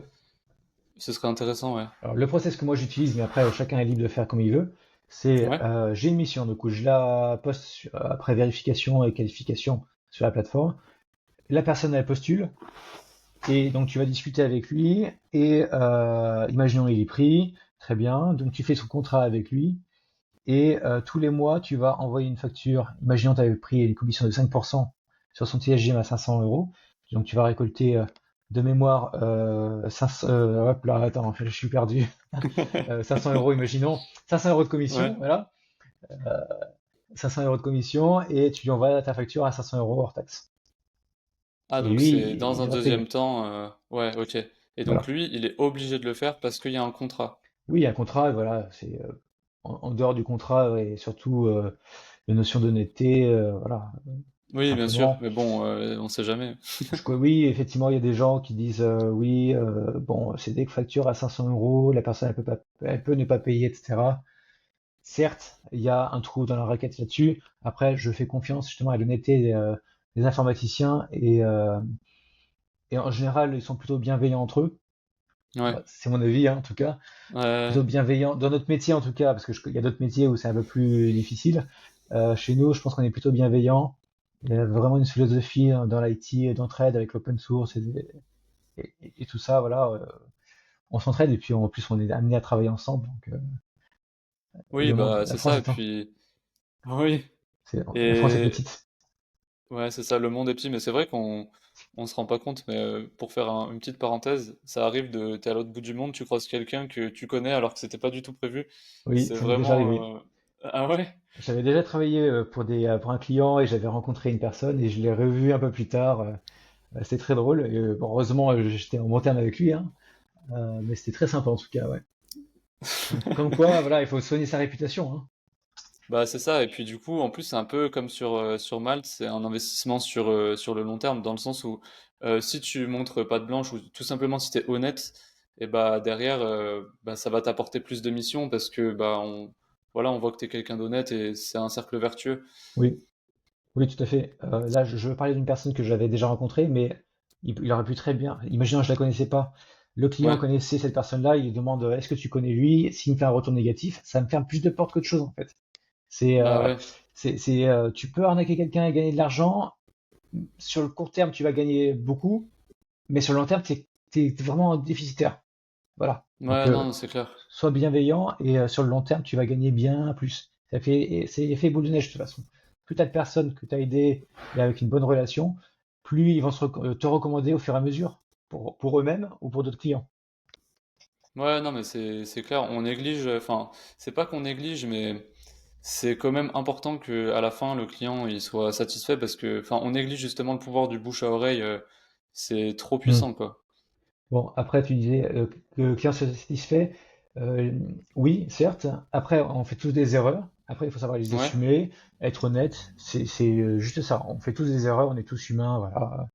ce serait intéressant, ouais. Alors, le process que moi j'utilise, mais après chacun est libre de faire comme il veut, c'est Ouais, j'ai une mission, du coup je la poste après vérification et qualification sur la plateforme. La personne elle postule et donc tu vas discuter avec lui et imaginons il est pris, très bien, donc tu fais son contrat avec lui et tous les mois tu vas envoyer une facture. Imaginons tu avais pris une commission de 5% sur son TSGM à 500 euros, donc tu vas récolter de mémoire 500, hop là, attends, je suis perdu. 500 euros, imaginons, 500 euros de commission, ouais. voilà, 500 euros de commission, et tu lui envoies ta facture à 500 euros hors taxe. Ah, Et donc lui, c'est dans il un va te payer. deuxième temps, ouais, ok. Et donc Voilà. lui, il est obligé de le faire parce qu'il y a un contrat. Oui, il y a un contrat, et voilà, c'est en dehors du contrat et surtout les notions d'honnêteté, voilà, Oui, bien sûr, simplement. mais bon, on sait jamais. Oui, effectivement, il y a des gens qui disent oui, bon, c'est des factures à 500 euros, la personne elle peut pas, elle peut ne pas payer, etc. Certes, il y a un trou dans la raquette là-dessus. Après, je fais confiance justement à l'honnêteté des informaticiens et en général, ils sont plutôt bienveillants entre eux. Ouais, Bah, c'est mon avis, hein, en tout cas. ouais, Plutôt bienveillants dans notre métier, en tout cas, parce que il y a d'autres métiers où c'est un peu plus difficile. Chez nous, je pense qu'on est plutôt bienveillants. Il y a vraiment une philosophie dans l'IT d'entraide avec l'open source et tout ça. Voilà, on s'entraide et puis en plus, on est amené à travailler ensemble. Donc, oui, bah La c'est France ça. Et est un, puis, oui. la France est Et petite. ouais, c'est ça, le monde est petit, mais c'est vrai qu'on se rend pas compte, mais pour faire une petite parenthèse, ça arrive de t'es à l'autre bout du monde, tu croises quelqu'un que tu connais alors que c'était pas du tout prévu. Oui, C'est ça m'est déjà arrivé. vraiment ah ouais? J'avais déjà travaillé pour un client et j'avais rencontré une personne et je l'ai revu un peu plus tard. C'était très drôle. Et, bon, heureusement, j'étais en bon terme avec lui, hein. Mais c'était très sympa en tout cas, ouais. Comme quoi, voilà, il faut soigner sa réputation, hein. Bah c'est ça, et puis du coup, en plus, c'est un peu comme sur Malte, c'est un investissement sur le long terme, dans le sens où si tu montres pas de blanche, ou tout simplement si tu es honnête, et bah derrière, bah, ça va t'apporter plus de missions, parce que bah voilà, on voit que tu es quelqu'un d'honnête, et c'est un cercle vertueux. Oui, oui, tout à fait. Là, je veux parler d'une personne que j'avais déjà rencontrée, mais il aurait pu très bien. Imaginons, je la connaissais pas. Le client Ouais, connaissait cette personne-là, il lui demande est-ce que tu connais lui? S'il me fait un retour négatif, ça me ferme plus de portes qu'autre chose en fait. C'est, bah euh, ouais. tu peux arnaquer quelqu'un et gagner de l'argent. Sur le court terme, tu vas gagner beaucoup, mais sur le long terme, t'es vraiment déficitaire. Voilà. Donc, Ouais, non, c'est clair. sois bienveillant et sur le long terme, tu vas gagner bien plus. C'est l'effet boule de neige de toute façon. Plus t'as de personnes que tu as aidées et avec une bonne relation, plus ils vont te recommander au fur et à mesure pour eux-mêmes ou pour d'autres clients. Ouais, non, mais c'est clair, on néglige, enfin, c'est pas qu'on néglige, mais c'est quand même important que à la fin le client il soit satisfait parce que, enfin, on néglige justement le pouvoir du bouche à oreille, c'est trop Hmm. puissant, quoi. Bon, après, tu disais que le client soit satisfait. Euh, oui, certes. Après, on fait tous des erreurs. Après, il faut savoir les Ouais, assumer, être honnête. C'est juste ça. On fait tous des erreurs, on est tous humains, voilà.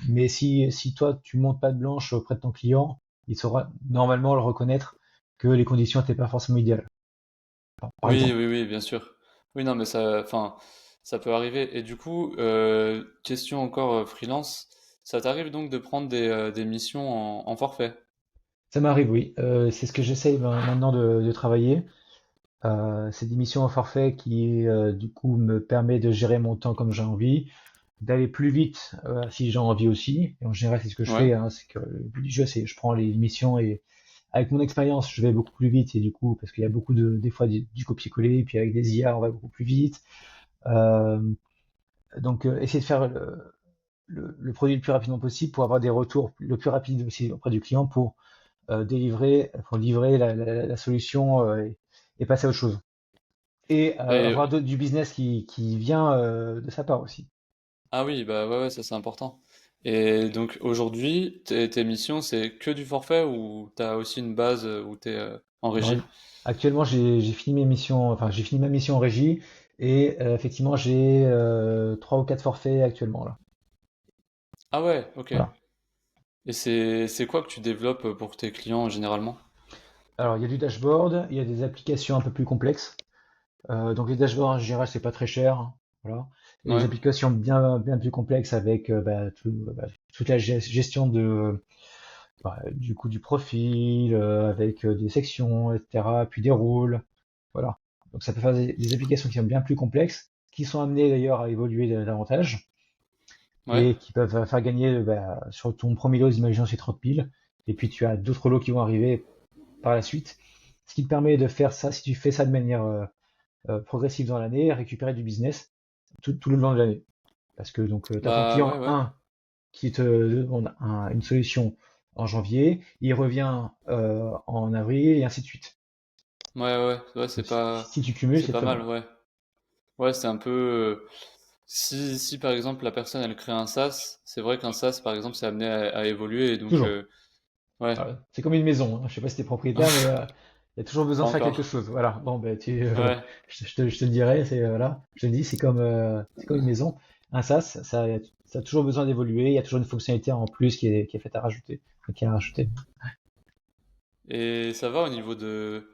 Mais si toi, tu montes pas de blanche auprès de ton client, il saura normalement le reconnaître. que les conditions n'étaient pas forcément idéales, par Oui, exemple. oui, oui, bien sûr. Oui, non, mais ça peut arriver. Et du coup, question encore freelance, ça t'arrive donc de prendre des missions en forfait? Ça m'arrive, oui. C'est ce que j'essaye maintenant de travailler. C'est des missions au forfait qui, du coup, me permet de gérer mon temps comme j'ai envie, d'aller plus vite si j'ai envie aussi. Et en général, c'est ce que je Ouais, fais, hein, c'est que le but du jeu, c'est je prends les missions et avec mon expérience, je vais beaucoup plus vite et du coup, parce qu'il y a beaucoup des fois du copier-coller, et puis avec des IA, on va beaucoup plus vite. Euh, donc, essayer de faire le produit le plus rapidement possible pour avoir des retours le plus rapide aussi auprès du client pour livrer la solution et passer à autre chose. Et et avoir du business qui vient de sa part aussi. ah oui, bah ouais, ouais, ça c'est important. Et donc aujourd'hui, tes missions, c'est que du forfait ou t'as aussi une base où t'es en Alors, régie? actuellement, j'ai fini mes missions, enfin j'ai fini ma mission en régie et effectivement j'ai 3 ou 4 forfaits actuellement là. Ah ouais, ok. Voilà. Et c'est quoi que tu développes pour tes clients généralement? Alors il y a du dashboard, il y a des applications un peu plus complexes. Donc les dashboards en général c'est pas très cher, hein, voilà. Et les Ouais, applications bien plus complexes avec toute la gestion du coup du profil, avec des sections, etc. Puis des rôles, voilà. Donc ça peut faire des applications qui sont bien plus complexes, qui sont amenées d'ailleurs à évoluer davantage ouais. et qui peuvent faire gagner sur ton premier lot, imaginons c'est 30 000, et puis tu as d'autres lots qui vont arriver par la suite. Ce qui te permet de faire ça, si tu fais ça de manière progressive dans l'année, récupérer du business tout le long de l'année. Parce que donc tu as ton Bah ouais, client ouais. 1 qui te demande une solution en janvier, il revient en avril et ainsi de suite. Ouais, ouais, ouais, Donc si tu cumules, c'est c'est pas très mal, bien. ouais. Ouais, c'est un peu si par exemple la personne elle crée un SaaS, c'est vrai qu'un SaaS par exemple c'est amené à évoluer et donc Toujours. ouais, Voilà. C'est comme une maison, hein. Je sais pas si tu es propriétaire, mais il y a toujours besoin pas de faire quelque encore. chose. Voilà. Bon, ben, Ouais. je te le dirai, voilà. Je te dis, c'est comme une maison. Un SaaS, ça a toujours besoin d'évoluer. Il y a toujours une fonctionnalité en plus qui est faite à rajouter, qui est à rajouter. Et ça va au niveau de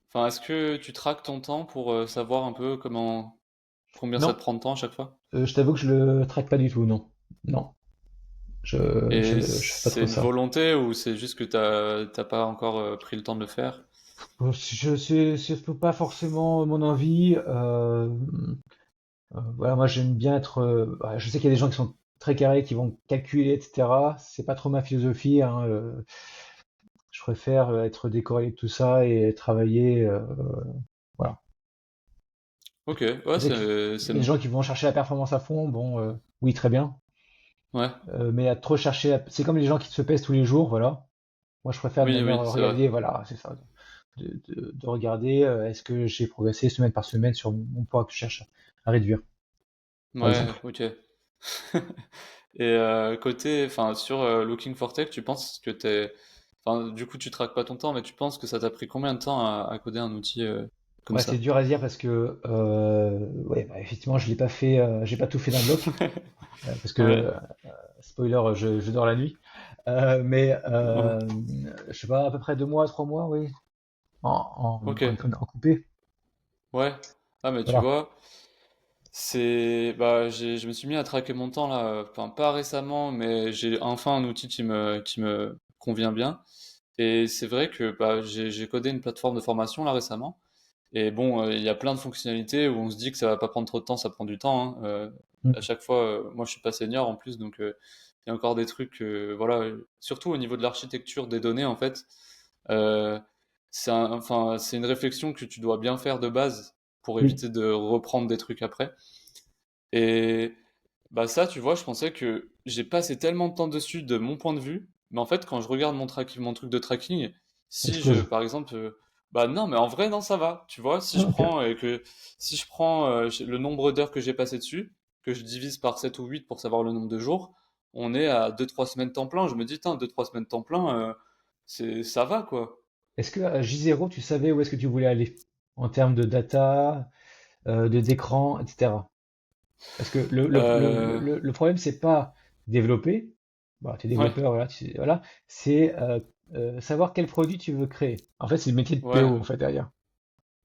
enfin, est-ce que tu traques ton temps pour savoir un peu combien ça Non, te prend de temps à chaque fois? je t'avoue que je le traque pas du tout, non. Non, Et je fais pas c'est trop une ça. volonté ou c'est juste que t'as pas encore pris le temps de le faire? C'est pas forcément mon envie. Voilà, moi j'aime bien être. Je sais qu'il y a des gens qui sont très carrés, qui vont calculer, etc. C'est pas trop ma philosophie, hein. Je préfère être décorrélé de tout ça et travailler. Voilà. Ok, ouais, Je sais qu'il y a des gens qui vont chercher la performance à fond. Bon, oui, très bien. ouais, Mais à trop chercher, c'est comme les gens qui se pèsent tous les jours, voilà. Moi, je préfère de oui, manière oui, c'est vrai. regardée, voilà, c'est ça. De regarder est-ce que j'ai progressé semaine par semaine sur mon poids que je cherche à réduire, par Ouais, exemple. ok. Et enfin, sur Looking for Tech, tu penses que enfin, du coup, tu traques pas ton temps, mais tu penses que ça t'a pris combien de temps à coder un outil comme Ouais, c'est ça? dur à dire parce que, ouais, effectivement, je l'ai pas fait, j'ai pas tout fait d'un bloc, parce que, Ouais, spoiler, je dors la nuit. Mais ouais, je sais pas, à peu près 2 mois, 3 mois, oui, ok, en coupé. ouais. Ah, mais tu Voilà. vois, je me suis mis à traquer mon temps là, enfin, pas récemment, mais j'ai enfin un outil qui me convient bien. Et c'est vrai que bah, j'ai codé une plateforme de formation là récemment. Et bon, il y a plein de fonctionnalités où on se dit que ça va pas prendre trop de temps, ça prend du temps, hein. À Mm. chaque fois, moi je suis pas senior en plus, donc il y a encore des trucs, voilà, surtout au niveau de l'architecture des données en fait, euh, enfin, c'est une réflexion que tu dois bien faire de base pour Oui. éviter de reprendre des trucs après. Et bah ça, tu vois, je pensais que j'ai passé tellement de temps dessus de mon point de vue, mais en fait, quand je regarde mon truc de tracking, si je, Explose. par exemple, bah non, mais en vrai, non, ça va. Tu vois, Ah, ok. si je prends le nombre d'heures que j'ai passé dessus, que je divise par 7 ou 8 pour savoir le nombre de jours, on est à 2 3 semaines temps plein. Je me dis, 2 3 semaines temps plein, ça va, quoi. Est-ce que à J0, tu savais où est-ce que tu voulais aller en termes de data, d'écran, etc. Parce que Euh, le problème, c'est pas développer. bah, tu es Ouais, développeur, voilà, voilà, c'est savoir quel produit tu veux créer. En fait, c'est le métier de ouais. PO, en fait, derrière.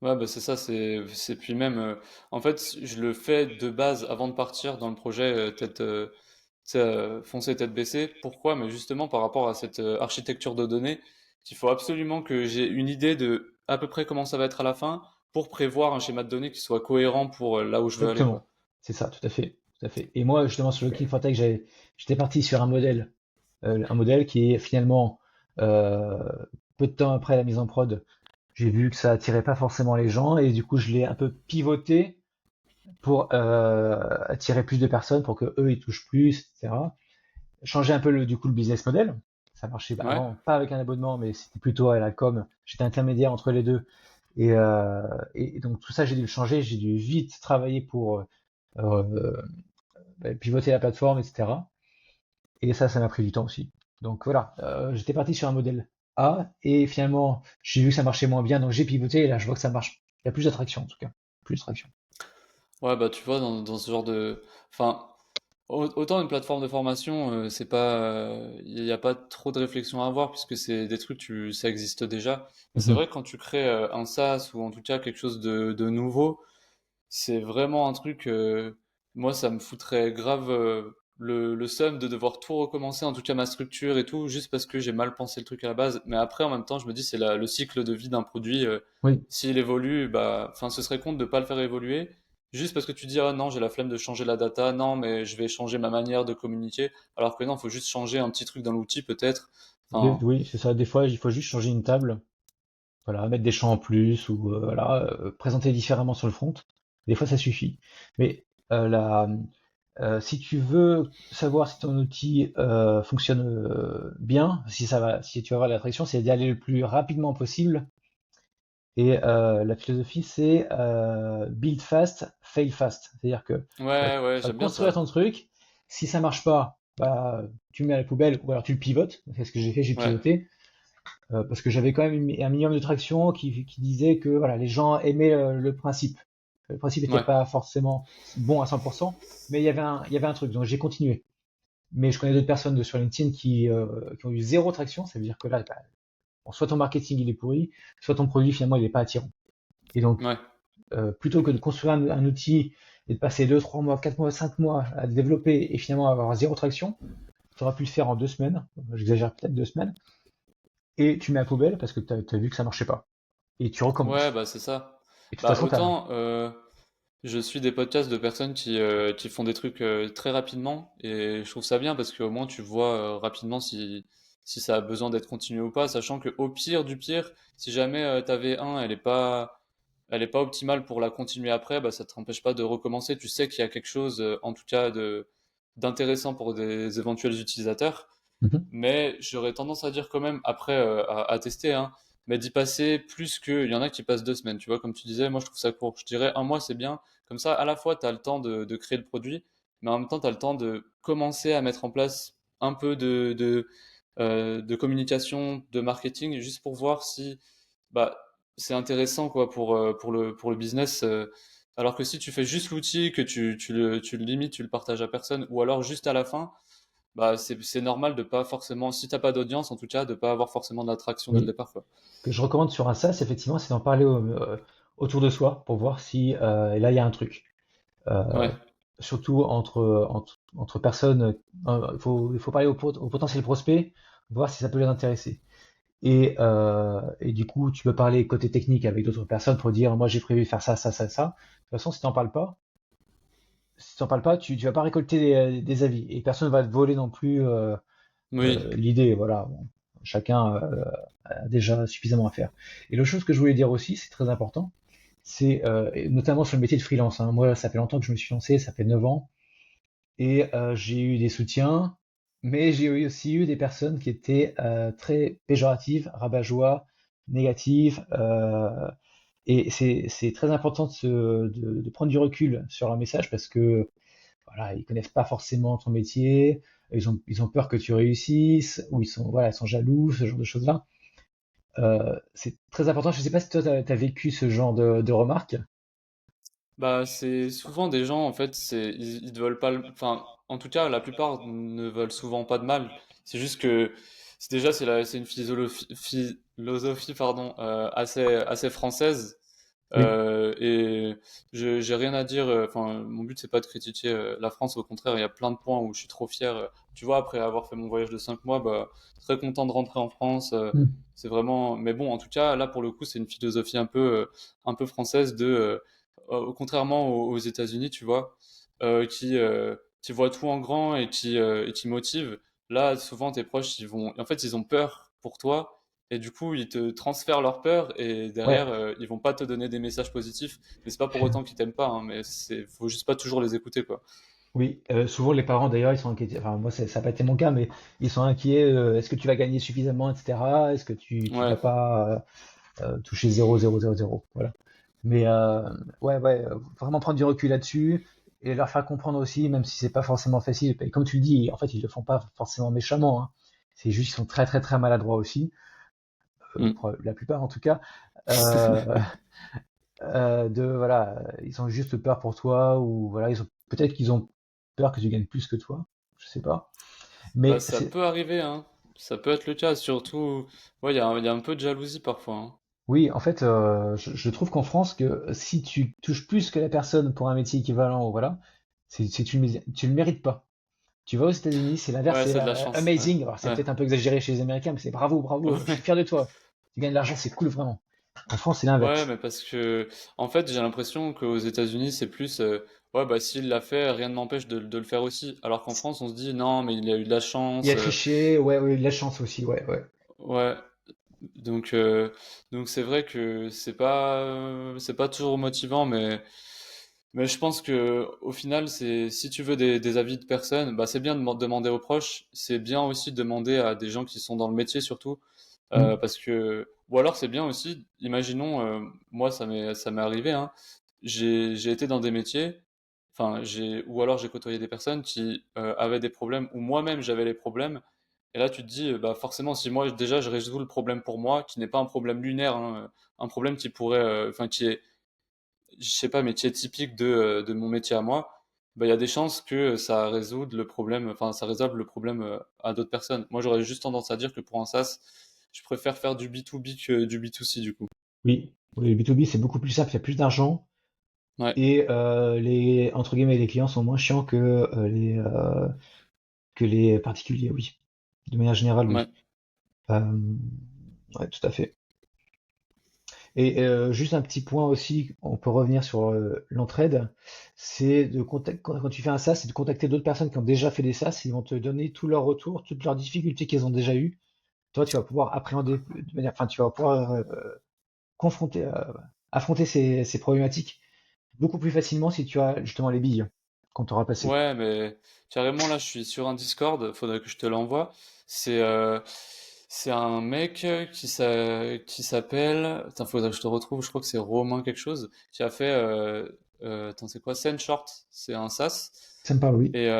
Ouais, bah c'est ça, c'est puis même en fait, je le fais de base avant de partir dans le projet tête tu sais, foncée tête baissée. Pourquoi? Mais justement par rapport à cette architecture de données, qu'il faut absolument que j'ai une idée de à peu près comment ça va être à la fin pour prévoir un schéma de données qui soit cohérent pour là où je veux aller quoi. Exactement. C'est ça, tout à fait, tout à fait. Et moi, justement, sur le King Fortech, j'étais parti sur un modèle qui est finalement, euh, peu de temps après la mise en prod, j'ai vu que ça attirait pas forcément les gens et du coup, je l'ai un peu pivoté pour attirer plus de personnes, pour que eux ils touchent plus, etc. Changer un peu du coup le business model. Ça marchait Ouais. avant pas avec un abonnement, mais c'était plutôt à la com. J'étais intermédiaire entre les deux. Et donc tout ça, j'ai dû le changer. J'ai dû vite travailler pour euh, pivoter la plateforme, etc. Et ça m'a pris du temps aussi. Donc voilà, j'étais parti sur un modèle A et finalement, j'ai vu que ça marchait moins bien, donc j'ai pivoté et là, je vois que ça marche. Il y a plus d'attraction en tout cas. Plus d'attraction. Ouais, bah tu vois dans ce genre de enfin autant une plateforme de formation, c'est pas, il n'y a pas trop de réflexion à avoir puisque c'est des trucs, ça existe déjà. Mais c'est Mhm. vrai que quand tu crées un SaaS ou en tout cas quelque chose de nouveau, c'est vraiment un truc, moi ça me foutrait grave le seum de devoir tout recommencer, en tout cas ma structure et tout, juste parce que j'ai mal pensé le truc à la base. Mais après en même temps, je me dis c'est le cycle de vie d'un produit. Oui, S'il évolue, bah, enfin ce serait con de ne pas le faire évoluer. Juste parce que tu dis, ah non, j'ai la flemme de changer la data, non, mais je vais changer ma manière de communiquer. Alors que non, il faut juste changer un petit truc dans l'outil, peut-être. Enfin, oui, c'est ça. Des fois, il faut juste changer une table. Voilà, mettre des champs en plus ou voilà, présenter différemment sur le front. Des fois, ça suffit. Mais si tu veux savoir si ton outil fonctionne bien, si tu vas avoir l'attraction, c'est d'y aller le plus rapidement possible. Et la philosophie, c'est build fast, fail fast. C'est-à-dire que ouais, ouais, tu vas j'aime bien construire ça. ton truc. Si ça marche pas, bah, tu le mets à la poubelle ou alors tu le pivotes. C'est ce que j'ai fait, j'ai Ouais, pivoté. Parce que j'avais quand même un minimum de traction qui disait que voilà, les gens aimaient le principe. Le principe n'était ouais, pas forcément bon à 100%, mais il y avait un truc, donc j'ai continué. Mais je connais d'autres personnes sur LinkedIn qui ont eu zéro traction, ça veut dire que là, bah, bon, soit ton marketing il est pourri, soit ton produit finalement il est pas attirant. Et donc, ouais. plutôt que de construire un outil et de passer 2, 3 mois, 4 mois, 5 mois à le développer et finalement avoir zéro traction, tu aurais pu le faire en 2 semaines, j'exagère peut-être 2 semaines, et tu mets à la poubelle parce que tu as vu que ça marchait pas. Et tu Ouais, recommences. bah c'est ça. Et de toute Bah façon, autant je suis des podcasts de personnes qui font des trucs très rapidement et je trouve ça bien parce qu'au moins tu vois rapidement si ça a besoin d'être continué ou pas, sachant que au pire du pire, si jamais ta V1 elle est pas optimale pour la continuer après, bah ça t'empêche pas de recommencer. Tu sais qu'il y a quelque chose en tout cas de d'intéressant pour des éventuels utilisateurs. mhm. Mais j'aurais tendance à dire quand même, après à tester, hein, mais d'y passer plus que. Il y en a qui passent 2 semaines, tu vois, comme tu disais, moi je trouve ça court. Je dirais un mois, c'est bien. Comme ça, à la fois, tu as le temps de créer le produit, mais en même temps, tu as le temps de commencer à mettre en place un peu de communication, de marketing, juste pour voir si bah, c'est intéressant quoi, pour le business. Alors que si tu fais juste l'outil, que tu le limites, tu le partages à personne, ou alors juste à la fin bah, c'est normal de pas forcément, si t'as pas d'audience, en tout cas, de pas avoir forcément d'attraction dès le Oui. départ, quoi. Ce que je recommande sur un SaaS, effectivement, c'est d'en parler autour de soi pour voir si et là il y a un truc. Euh, Ouais, Surtout entre personnes, il faut parler au potentiel prospect, voir si ça peut les intéresser. Et du coup, tu peux parler côté technique avec d'autres personnes pour dire, moi j'ai prévu de faire ça, ça, ça, ça. De toute façon, si t'en parles pas, tu vas pas récolter des avis et personne va te voler non plus oui, l'idée. Voilà, bon, chacun a déjà suffisamment à faire. Et l'autre chose que je voulais dire aussi, c'est très important, c'est et notamment sur le métier de freelance, hein. Moi, ça fait longtemps que je me suis lancé, ça fait 9 ans, et j'ai eu des soutiens, mais aussi eu des personnes qui étaient très péjoratives, rabat-joie, négatives, et c'est très important de prendre du recul sur leur message parce que voilà, ils connaissent pas forcément ton métier, ils ont peur que tu réussisses, ou voilà, ils sont jaloux, ce genre de choses-là. C'est très important. Je sais pas si toi, tu as vécu ce genre de remarques. Bah, c'est souvent des gens, en fait, ils veulent pas, enfin, en tout cas, la plupart ne veulent souvent pas de mal. C'est juste que, c'est une philosophie, pardon, assez française. Oui, Et j'ai rien à dire. Enfin, mon but c'est pas de critiquer la France. Au contraire, il y a plein de points où je suis trop fier. Tu vois, après avoir fait mon voyage de 5 mois, bah, très content de rentrer en France. mm, C'est vraiment. Mais bon, en tout cas, là pour le coup, c'est une philosophie un peu française contrairement aux États-Unis, tu vois, qui voient tout en grand et qui motivent. Là, souvent, tes proches, en fait, ils ont peur pour toi. Et du coup, ils te transfèrent leur peur et ouais. derrière, ils vont pas te donner des messages positifs. Mais c'est pas pour autant qu'ils t'aiment pas, hein, mais faut juste pas toujours les écouter, quoi. Oui, souvent les parents d'ailleurs ils sont inquiets. Enfin moi ça n'a pas été mon cas, mais ils sont inquiets. Est-ce que tu vas gagner suffisamment, etc. Est-ce que tu vas Ouais. pas toucher 0,000. Voilà. Mais ouais, ouais, vraiment prendre du recul là-dessus et leur faire comprendre aussi, même si c'est pas forcément facile. Et comme tu le dis, en fait, ils le font pas forcément méchamment, hein. C'est juste qu'ils sont très, très, très maladroits aussi, Mm. pour la plupart en tout cas. Euh, voilà, ils ont juste peur pour toi ou voilà, peut-être qu'ils ont peur que tu gagnes plus que toi, je sais pas. Bah, Mais ça c'est peut arriver, hein. Ça peut être le cas, surtout. Ouais, il y a un peu de jalousie parfois, hein. oui, en fait, je trouve qu'en France, que si tu touches plus que la personne pour un métier équivalent, ou voilà, tu le mérites pas. Tu vas aux États-Unis, c'est l'inverse, Ouais, c'est c'est de la chance. Ouais. amazing. Alors, c'est Ouais. peut-être un peu exagéré chez les Américains, mais c'est bravo, bravo, je suis fier de toi. Tu gagnes de l'argent, c'est cool, vraiment. En France, c'est Ouais, l'inverse. mais parce que, en fait, j'ai l'impression qu'aux États-Unis, c'est plus, ouais, bah, s'il l'a fait, rien ne m'empêche de le faire aussi. Alors qu'en France, on se dit, non, mais il a eu de la Il chance, a triché, ouais, ouais, de la chance aussi, ouais, ouais. ouais. Donc, c'est vrai que c'est pas toujours motivant, mais je pense que, au final, si tu veux des avis de personnes, bah, c'est bien de demander aux proches, c'est bien aussi de demander à des gens qui sont dans le métier, surtout. Mm. Parce que, ou alors c'est bien aussi, imaginons, moi ça m'est arrivé, hein, j'ai été dans des métiers, ou alors j'ai côtoyé des personnes qui avaient des problèmes, ou moi-même j'avais les problèmes, et là tu te dis, bah forcément si moi déjà je résous le problème pour moi, qui n'est pas un problème lunaire, hein, un problème qui pourrait, qui est, je sais pas, mais qui est typique de mon métier à moi, bah il y a des chances que ça résolve le problème, ça résolve le problème à d'autres personnes. Moi j'aurais juste tendance à dire que pour un SaaS, je préfère faire du B2B que du B2C du coup. Oui, oui, le B2B, c'est beaucoup plus simple, il y a plus d'argent, Ouais, et entre guillemets, les clients sont moins chiants que les particuliers, oui. De manière générale, ouais, oui. Euh, ouais, tout à fait. Et juste un petit point aussi, on peut revenir sur l'entraide, c'est quand tu fais un SaaS, c'est de contacter d'autres personnes qui ont déjà fait des SaaS, ils vont te donner tous leurs retours, toutes leurs difficultés qu'ils ont déjà eues. Toi, tu vas pouvoir appréhender de manière, enfin, tu vas pouvoir confronter, affronter ces problématiques beaucoup plus facilement si tu as justement les billes qu'on t'aura passées. ouais, mais carrément là, je suis sur un Discord, faudrait que je te l'envoie. C'est un mec qui s'appelle, attends, faudrait que je te retrouve, je crois que c'est Romain quelque chose, qui a fait, attends, c'est quoi? Send Short, c'est un SaaS. Ça me parle, oui. Et,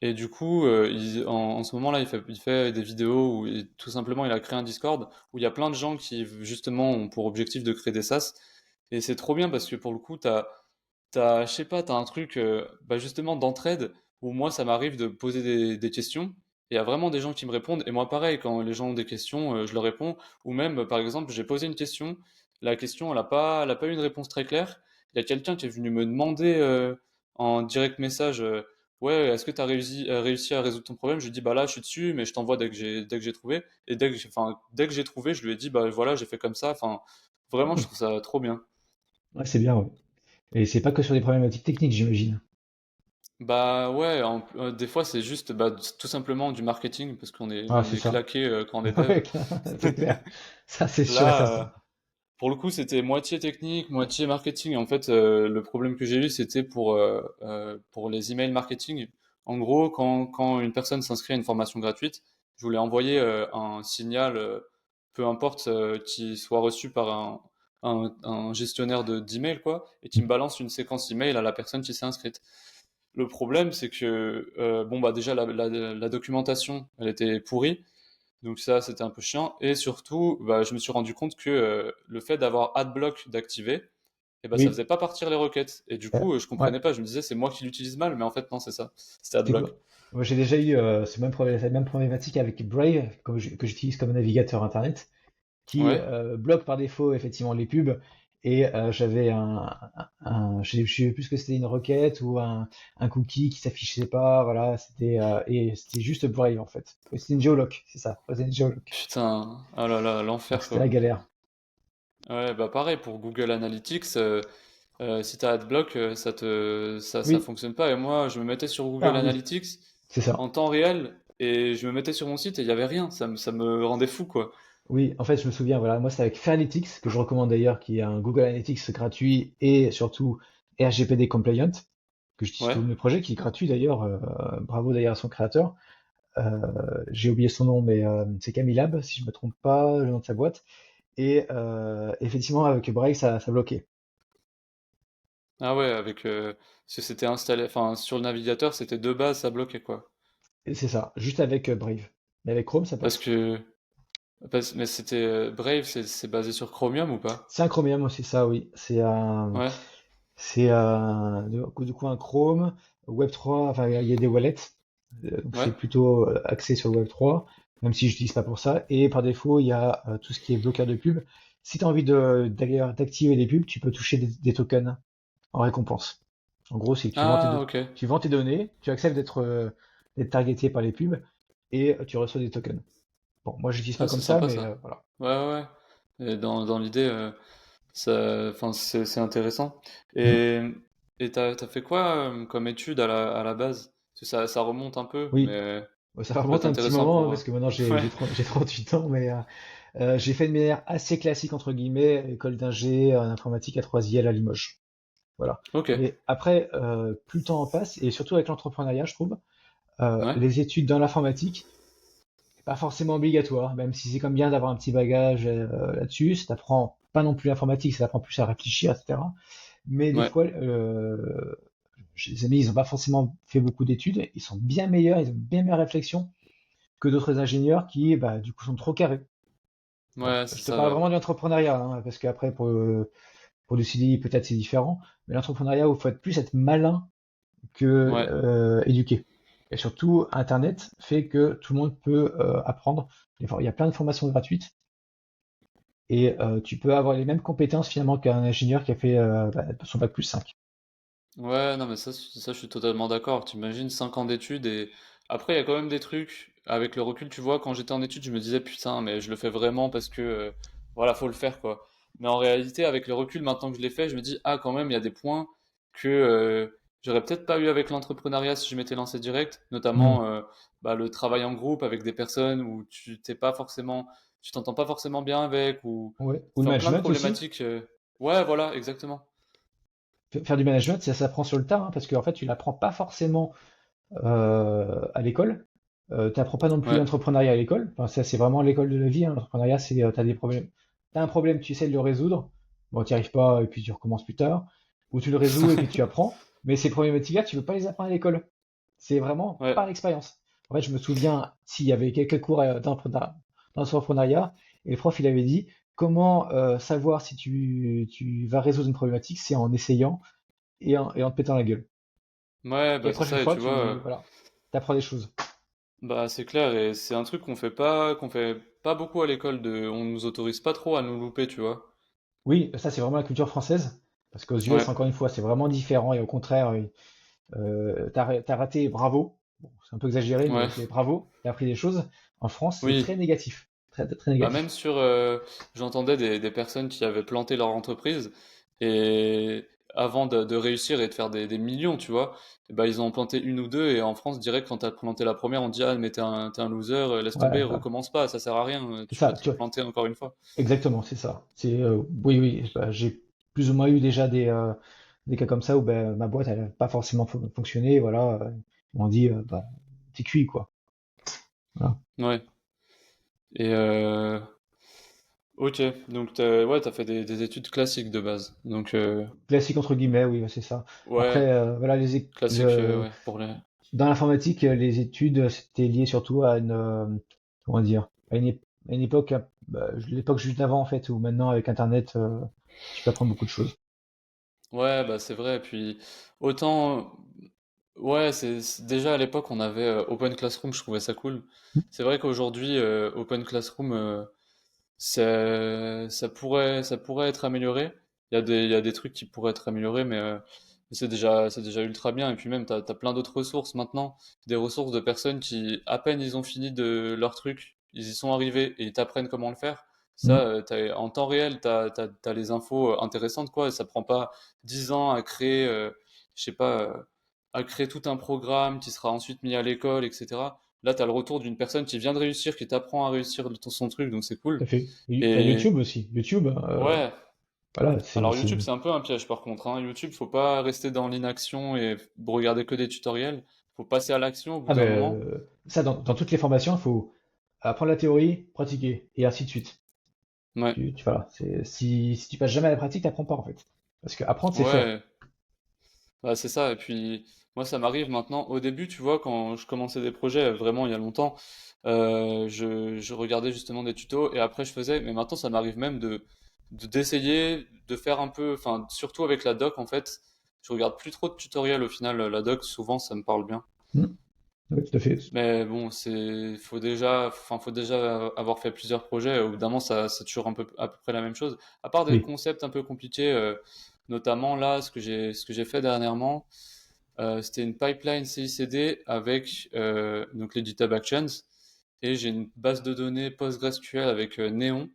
et du coup, en ce moment-là, il fait des vidéos où tout simplement il a créé un Discord où il y a plein de gens qui justement ont pour objectif de créer des SaaS. Et c'est trop bien parce que pour le coup, je sais pas, t'as un truc bah justement d'entraide où moi ça m'arrive de poser des questions. Et il y a vraiment des gens qui me répondent. Et moi pareil, quand les gens ont des questions, je leur réponds. Ou même, par exemple, j'ai posé une question. La question, elle a pas eu une réponse très claire. Il y a quelqu'un qui est venu me demander en direct message. Ouais, est-ce que tu as réussi à résoudre ton problème? Je lui dis, bah là, je suis dessus, mais je t'envoie dès que j'ai trouvé. Et dès que j'ai trouvé, je lui ai dit, bah voilà, j'ai fait comme ça. Enfin, vraiment, je Cool. trouve ça trop bien. Ouais, c'est bien, ouais. Et c'est pas que sur des problématiques techniques, j'imagine. Bah ouais, des fois, c'est juste bah, tout simplement du marketing, parce Ah, on c'est est ça. claqué quand on est dev. Ouais, c'est clair. Ça, c'est sûr et Là, certain. pour le coup, c'était moitié technique, moitié marketing. En fait, le problème que j'ai eu, c'était pour les emails marketing. En gros, quand une personne s'inscrit à une formation gratuite, je voulais envoyer un signal, peu importe, qui soit reçu par un gestionnaire d'email, quoi, et qui me balance une séquence email à la personne qui s'est inscrite. Le problème, c'est que, bon, bah déjà, la documentation, elle était pourrie. Donc ça, c'était un peu chiant. Et surtout, bah, je me suis rendu compte que le fait d'avoir AdBlock d'activer, et bah ça Oui, faisait pas partir les requêtes. Et du euh, coup, je ouais. comprenais pas. Je me disais, c'est moi qui l'utilise mal, mais en fait, non, c'est ça. C'était C'est AdBlock. quoi? Moi, j'ai déjà eu cette même problématique avec Brave, que j'utilise comme navigateur Internet, qui Ouais. bloque par défaut effectivement les pubs. Et j'avais je sais plus ce que c'était, une requête ou un cookie qui s'affichait pas, voilà, et c'était juste Brave en fait. C'était une geolock, c'est ça, c'était une geolock. Putain, oh là là, Donc l'enfer c'était la quoi. galère. Ouais, bah pareil pour Google Analytics, si t'as AdBlock, ça Oui, fonctionne pas. Et moi, je me mettais sur Google ah oui, Analytics c'est ça. en temps réel et je me mettais sur mon site et il y avait rien. Ça me rendait fou quoi. Oui, en fait, je me souviens, voilà, moi c'est avec Fairlytics, que je recommande d'ailleurs, qui est un Google Analytics gratuit et surtout RGPD compliant, que j'utilise Ouais. pour mes projets, qui est gratuit d'ailleurs. Bravo d'ailleurs à son créateur. J'ai oublié son nom, mais c'est Camilab, si je me trompe pas, le nom de sa boîte. Et effectivement, avec Brave, ça bloquait. Ah ouais, parce que c'était installé, enfin sur le navigateur, c'était de base, ça bloquait quoi. Et c'est ça, juste avec Brave. Mais avec Chrome, ça Parce passe. que, mais c'était Brave, c'est basé sur Chromium ou pas? C'est un Chromium aussi, ça, oui. Ouais, Du coup un Chrome, Web3, enfin il y a des wallets, donc c'est ouais. plutôt axé sur le Web3, même si je n'utilise pas pour ça. Et par défaut, il y a tout ce qui est bloqueur de pub. Si tu as envie d'ailleurs d'activer les pubs, tu peux toucher des tokens en récompense. En gros, c'est que Ah ok. tu vends tes données, tu acceptes d'être targeté par les pubs et tu reçois des tokens. Bon, moi, je n'utilise pas Ah, comme c'est ça, sympa mais ça. voilà. Ouais, ouais, ouais. Et dans l'idée, enfin, c'est intéressant. Mhm. Et t'as fait quoi comme étude à la base? Parce que ça remonte un peu, Oui, mais ouais, ça ça peut remonte être un petit intéressant moment, hein, pour. parce que maintenant Ouais, j'ai 38 ans, mais j'ai fait de manière assez classique, entre guillemets, école d'ingé en informatique à 3 à Limoges. Voilà. ok. Mais après, plus le temps en passe, et surtout avec l'entrepreneuriat, je trouve, Ouais, les études dans l'informatique, c'est pas forcément obligatoire, même si c'est comme bien d'avoir un petit bagage là-dessus. Ça t'apprend pas non plus l'informatique, ça t'apprend plus à réfléchir, etc. Mais des ouais. fois, j'ai des amis, ils ont pas forcément fait beaucoup d'études, ils sont bien meilleurs, ils ont bien meilleure réflexion que d'autres ingénieurs qui, bah, du coup, sont trop carrés. Bon, Ouais, c'est je te ça, parle ouais. vraiment de l'entrepreneuriat, hein, parce qu'après, pour du CDI, peut-être c'est différent, mais l'entrepreneuriat, il faut être plus être malin que Ouais. éduqué. Et surtout, Internet fait que tout le monde peut apprendre. Il y a plein de formations gratuites et tu peux avoir les mêmes compétences finalement qu'un ingénieur qui a fait son bac plus 5. Ouais, non, mais ça, je suis totalement d'accord. T'imagines 5 ans d'études et après, il y a quand même des trucs. Avec le recul, tu vois, quand j'étais en études, je me disais, putain, mais je le fais vraiment parce que, voilà, faut le faire, quoi. Mais en réalité, avec le recul, maintenant que je l'ai fait, je me dis, ah, quand même, il y a des points que j'aurais peut-être pas eu avec l'entrepreneuriat si je m'étais lancé direct, Hmm. notamment bah, le travail en groupe avec des personnes où tu t'entends pas forcément bien avec, ou Ouais. Ou le enfin plein de management aussi. problématiques. Ouais, voilà, exactement. Faire du management, ça s'apprend sur le tas, hein, parce qu'en fait, tu l'apprends pas forcément à l'école. Tu n'apprends pas non plus Ouais, l'entrepreneuriat à l'école. Enfin, ça, c'est vraiment l'école de la vie, hein. L'entrepreneuriat, c'est t'as des problèmes. T'as un problème, tu essaies de le résoudre. Bon, tu n'y arrives pas et puis tu recommences plus tard. Ou tu le résous et puis tu apprends. Mais ces problématiques-là, tu ne peux pas les apprendre à l'école. C'est vraiment ouais. par l'expérience. En fait, je me souviens, s'il y avait quelques cours d'entrepreneuriat, et le prof, il avait dit, comment savoir si tu vas résoudre une problématique, c'est en essayant et en te pétant la gueule. Ouais, Et bah la c'est prochaine ça, et fois, tu vois, voilà, t'apprends des choses. bah c'est clair, et c'est un truc qu'on fait pas beaucoup à l'école, on nous autorise pas trop à nous louper, tu vois. Oui, ça c'est vraiment la culture française, parce qu'aux Ouais, US, encore une fois, c'est vraiment différent, et au contraire, t'as raté, bravo. Bon, c'est un peu exagéré, ouais, mais bravo, t'as appris des choses. En France, c'est oui. très négatif, très, très Bah même négatif. sur, j'entendais des personnes qui avaient planté leur entreprise, et avant de réussir et de faire des millions, tu vois, et bah ils en ont planté une ou deux, et en France, direct, quand t'as planté la première, on te dit, ah mais t'es un loser, laisse tomber, Ouais, ouais. recommence pas, ça sert à rien, C'est tu vas ça, te planter encore une fois. exactement, c'est ça. Oui, oui, bah, j'ai plus ou moins eu déjà des cas comme ça où ben, ma boîte, elle n'a pas forcément fonctionné, voilà. Ils m'ont dit, bah, t'es cuit, quoi. Voilà. Ouais. Et ok, donc ouais, t'as fait des études classiques de base. Donc Classique entre guillemets, oui, c'est ça. ouais, Après, voilà, classique, ouais, pour les. dans l'informatique, les études, c'était lié surtout à comment dire, à une époque, l'époque juste avant en fait, où maintenant avec Internet, tu peux apprendre beaucoup de choses. Ouais, bah c'est vrai. Puis autant, ouais, déjà à l'époque on avait Open Classroom, je trouvais ça cool. C'est vrai qu'aujourd'hui Open Classroom, ça pourrait être amélioré. Il y a des trucs qui pourraient être améliorés, mais c'est déjà ultra bien. Et puis même, t'as plein d'autres ressources maintenant, des ressources de personnes qui, à peine ils ont fini de leur truc, ils y sont arrivés et ils t'apprennent comment le faire. Ça, Mm. en temps réel, t'as les infos intéressantes, quoi. Et ça prend pas 10 ans à créer, je sais pas, à créer tout un programme qui sera ensuite mis à l'école, etc. Là, t'as le retour d'une personne qui vient de réussir, qui t'apprend à réussir son truc, donc c'est Tout cool. à fait. Et t'as Et YouTube aussi. YouTube, ouais, voilà, alors YouTube, c'est un peu un piège par contre, hein. YouTube, faut pas rester dans l'inaction et regarder que des tutoriels. Faut passer à l'action au bout Ah d'un mais moment. ça, dans toutes les formations, il faut apprendre la théorie, pratiquer, et ainsi de suite. Ouais, Voilà, si tu passes jamais à la pratique, t'apprends pas en fait. Parce que apprendre, c'est faire. ouais, bah, c'est ça. Et puis, moi, ça m'arrive maintenant. Au début, tu vois, quand je commençais des projets, vraiment il y a longtemps, je regardais justement des tutos et après je faisais. Mais maintenant, ça m'arrive même d'essayer de faire un peu, enfin, surtout avec la doc en fait. Je regarde plus trop de tutoriels au final. La doc, souvent, ça me parle bien. Hmm. Oui, tout à fait. Mais bon, faut déjà avoir fait plusieurs projets. Au bout d'un moment, c'est toujours à peu près la même chose. À part des Oui, concepts un peu compliqués, notamment là, ce que j'ai fait dernièrement, c'était une pipeline CI/CD avec donc les GitHub Actions et j'ai une base de données PostgreSQL avec Neon.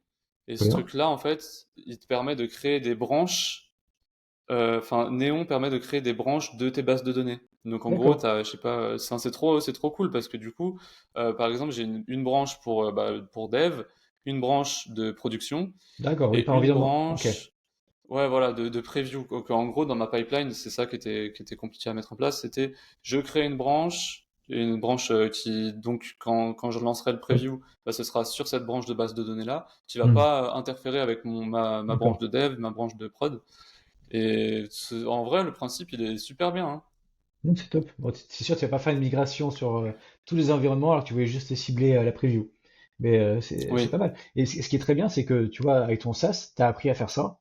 Et très ce bien. truc-là, en fait, il te permet de créer des branches enfin, Neon permet de créer des branches de tes bases de données. Donc en gros, D'accord. t'as, je sais pas, c'est trop cool parce que du coup, par exemple, j'ai une branche pour dev, une branche de production D'accord, oui, et par une environnement. Ok. branche, ouais, voilà, de preview. Donc, en gros, dans ma pipeline, c'est ça qui était compliqué à mettre en place. C'était, je crée une branche qui, donc, quand je lancerai le Oui. preview, bah, ce sera sur cette branche de base de données là, qui va Hmm. pas interférer avec ma branche D'accord. de dev, ma branche de prod. En vrai, le principe, il est super bien, hein. C'est top. Bon, c'est sûr, tu vas pas faire une migration sur tous les environnements alors que tu voulais juste cibler la preview. Mais c'est Oui, pas mal. Et ce qui est très bien, c'est que tu vois, avec ton SaaS, tu as appris à faire ça.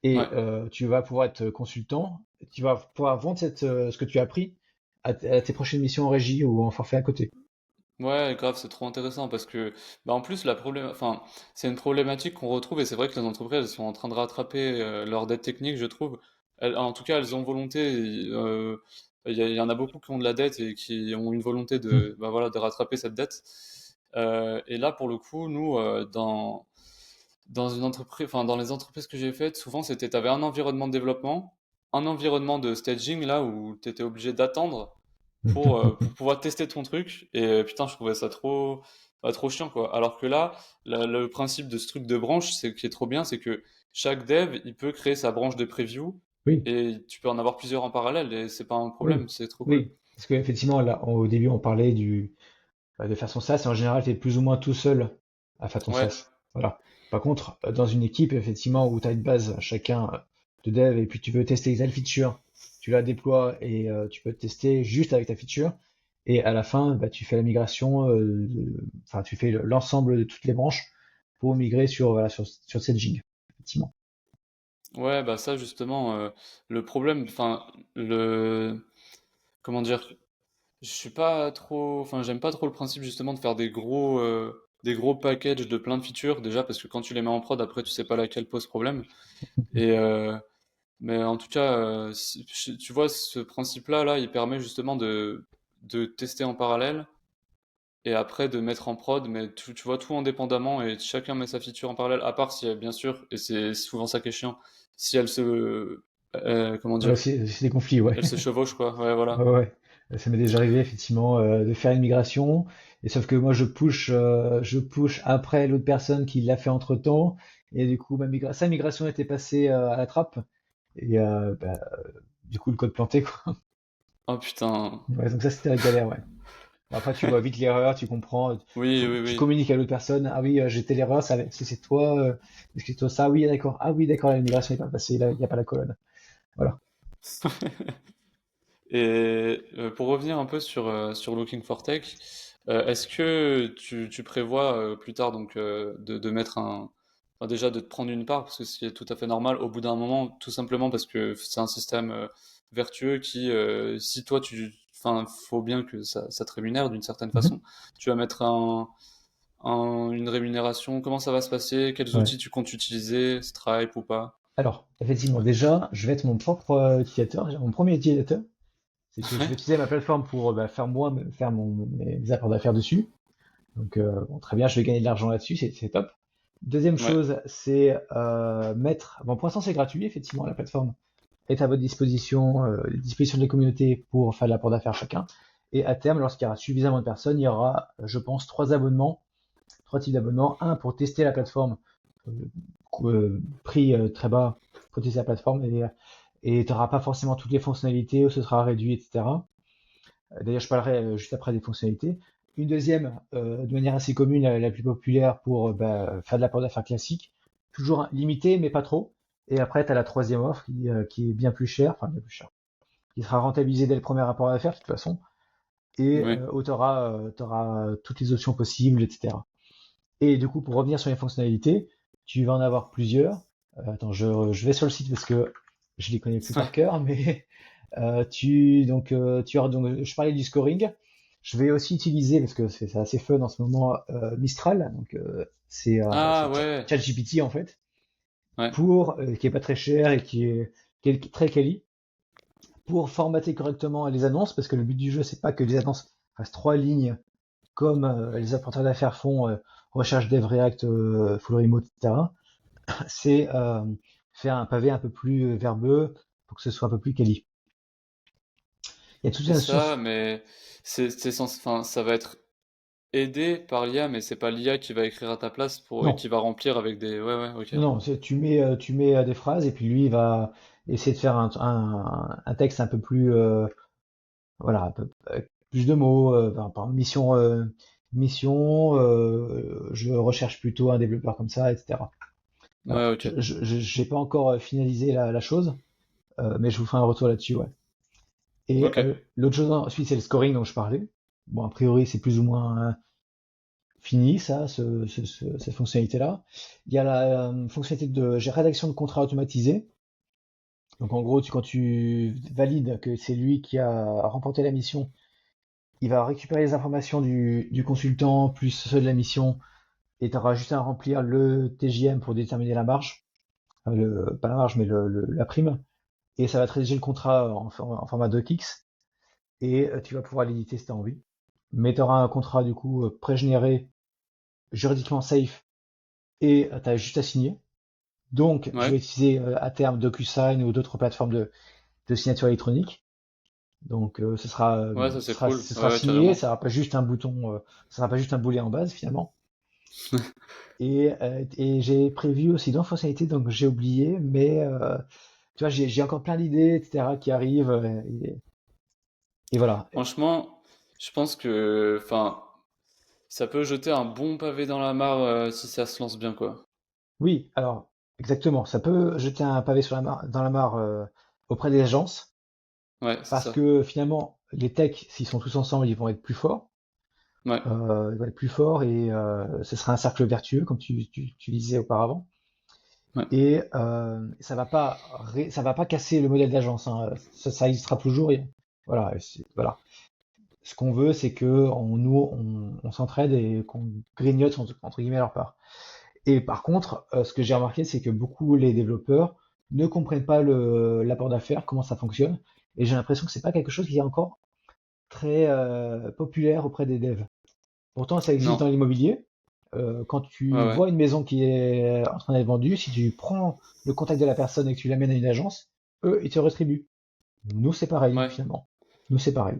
Et ouais. tu vas pouvoir être consultant. Tu vas pouvoir vendre ce que tu as appris à tes prochaines missions en régie ou en forfait à côté. Ouais, grave, c'est trop intéressant parce que, bah, en plus, enfin, c'est une problématique qu'on retrouve et c'est vrai que les entreprises elles sont en train de rattraper leur dette technique, je trouve. En tout cas, elles ont volonté. Il y en a beaucoup qui ont de la dette et qui ont une volonté Hmm. bah, voilà, de rattraper cette dette. Et là, pour le coup, nous, dans une entreprise, enfin, dans les entreprises que j'ai faites, souvent, t'avais un environnement de développement, un environnement de staging, là, où t'étais obligé d'attendre pour pouvoir tester ton truc. Et putain, je trouvais ça trop chiant, quoi. Alors que là, le principe de ce truc de branche, c'est qui est trop bien, c'est que chaque dev, il peut créer sa branche de preview Oui, et tu peux en avoir plusieurs en parallèle et c'est pas un oui, problème, c'est trop cool. oui. Parce qu'effectivement, là, au début, on parlait de faire son SaaS, et en général, tu es plus ou moins tout seul à faire ton Ouais, SaaS. Voilà. Par contre, dans une équipe, effectivement, où tu as une base, chacun de dev, et puis tu veux tester telle feature, tu la déploies et tu peux tester juste avec ta feature. Et à la fin, bah, tu fais la migration, enfin, tu fais l'ensemble de toutes les branches pour migrer voilà, sur cette gig, effectivement. ouais, bah ça justement, le problème, enfin, comment dire, je suis pas trop, enfin, j'aime pas trop le principe justement de faire des gros packages de plein de features, déjà parce que quand tu les mets en prod, après tu sais pas laquelle pose problème. Et, mais en tout cas, tu vois, ce principe-là, il permet justement de tester en parallèle et après de mettre en prod, mais tu vois tout indépendamment et chacun met sa feature en parallèle, à part si, bien sûr, et c'est souvent ça qui est chiant, si comment Ouais, dire, c'est des conflits, ouais. elle se chevauche, quoi. Ouais, Ouais, voilà. ouais. Ça m'est déjà arrivé effectivement de faire une migration, et sauf que moi je push après l'autre personne qui l'a fait entre-temps, et du coup sa migration était passée à la trappe, et du coup le code planté quoi. Oh putain. Ouais, donc ça c'était la galère, ouais. Bon, après tu vois vite l'erreur, tu comprends, Oui, oui, tu oui. communiques à l'autre personne, ah oui j'ai fait l'erreur, c'est toi, est-ce que c'est toi ça, ah oui d'accord la migration n'est pas passée, là il n'y a pas la colonne. Voilà. Et pour revenir un peu sur Looking for Tech, est-ce que tu prévois plus tard donc de mettre déjà de te prendre une part, parce que c'est tout à fait normal au bout d'un moment, tout simplement parce que c'est un système vertueux qui, si toi enfin, faut bien que ça te rémunère d'une certaine Mhm. façon. Tu vas mettre une rémunération, comment ça va se passer, quels Ouais. outils tu comptes utiliser, Stripe ou pas? Alors, effectivement, déjà, je vais être mon propre utilisateur, mon premier utilisateur. C'est que je vais utiliser ma plateforme pour faire moi, faire mes apports d'affaires dessus. Donc, bon, très bien, je vais gagner de l'argent là-dessus, c'est top. Deuxième Ouais, chose, c'est mettre. Bon, pour l'instant, c'est gratuit, effectivement, la plateforme est à votre disposition, disposition de la communauté pour faire de l'apport d'affaires chacun. Et à terme, lorsqu'il y aura suffisamment de personnes, il y aura, je pense, trois types d'abonnements. Un pour tester la plateforme, euh, prix très bas pour tester la plateforme, et tu n'auras pas forcément toutes les fonctionnalités, ou ce sera réduit, etc. D'ailleurs, je parlerai juste après des fonctionnalités. Une deuxième, de manière assez commune, la plus populaire pour faire de l'apport d'affaires classique, toujours limité, mais pas trop. Et après, tu as la troisième offre qui est bien plus chère, enfin bien plus chère, qui sera rentabilisée dès le premier rapport d'affaires de toute façon, et oui. où tu auras toutes les options possibles, etc. Et du coup, pour revenir sur les fonctionnalités, tu vas en avoir plusieurs. Attends, je vais sur le site parce que je les connais plus par cœur, mais tu auras donc, je parlais du scoring. Je vais aussi utiliser, parce que c'est assez fun en ce moment, Mistral, donc Ah c'est ouais, ChatGPT en fait, ouais, qui est pas très cher et qui est très quali, pour formater correctement les annonces, parce que le but du jeu, c'est pas que les annonces restent trois lignes comme les apporteurs d'affaires font, recherche dev React, full remote, etc. C'est faire un pavé un peu plus verbeux pour que ce soit un peu plus quali. Il y a toute c'est une notion. ça, mais enfin, ça va être aidé par l'IA, mais c'est pas l'IA qui va écrire à ta place et Non, qui va remplir avec des. Ouais, ouais, ok. non, non, tu mets des phrases et puis lui, il va essayer de faire un texte un peu plus, voilà, avec plus de mots, par exemple, mission, je recherche plutôt un développeur comme ça, etc. Voilà. Ouais, ok. J'ai pas encore finalisé la chose, mais je vous ferai un retour là-dessus, ouais. Et Ok. l'autre chose ensuite, c'est le scoring dont je parlais. Bon, a priori, c'est plus ou moins fini, ça, cette fonctionnalité-là. Il y a la fonctionnalité de rédaction de contrat automatisé. Donc, en gros, quand tu valides que c'est lui qui a remporté la mission, il va récupérer les informations du consultant plus ceux de la mission et tu auras juste à remplir le TJM pour déterminer la marge. Pas la marge, mais la prime. Et ça va te rédiger le contrat en format docx et tu vas pouvoir l'éditer si tu as envie. Mais tu auras un contrat du coup pré-généré, juridiquement safe et tu as juste à signer. Donc, je Ouais. vais utiliser à terme DocuSign ou d'autres plateformes de signature électronique. Donc, Ouais, ça c'est cool. ce sera Ouais, ouais, signé, carrément. ça sera pas juste un bouton, ça sera pas juste un boulet en base finalement. Et j'ai prévu aussi d'autres fonctionnalités, donc j'ai oublié, mais tu vois, j'ai encore plein d'idées, etc., qui arrivent, et voilà. Franchement, je pense que, enfin, ça peut jeter un bon pavé dans la mare si ça se lance bien, quoi. Oui, alors, exactement, ça peut jeter un pavé dans la mare auprès des agences, Ouais, c'est parce ça. que finalement, les techs, s'ils sont tous ensemble, ils vont être plus forts. Ouais, Ils vont être plus forts et ce sera un cercle vertueux, comme tu disais auparavant. ouais. Et ça va pas casser le modèle d'agence, hein. Ça existera toujours. Voilà, voilà. Ce qu'on veut, c'est que on s'entraide et qu'on grignote entre guillemets leur part. Et par contre, ce que j'ai remarqué, c'est que beaucoup les développeurs ne comprennent pas l'apport d'affaires, comment ça fonctionne. Et j'ai l'impression que c'est pas quelque chose qui est encore très populaire auprès des devs. Pourtant, ça existe Non. dans l'immobilier. Quand Ouais, tu ouais. vois une maison qui est en train d'être vendue, si tu prends le contact de la personne et que tu l'amènes à une agence, eux, ils te retribuent. Nous, c'est pareil, Ouais. finalement. Nous, c'est pareil.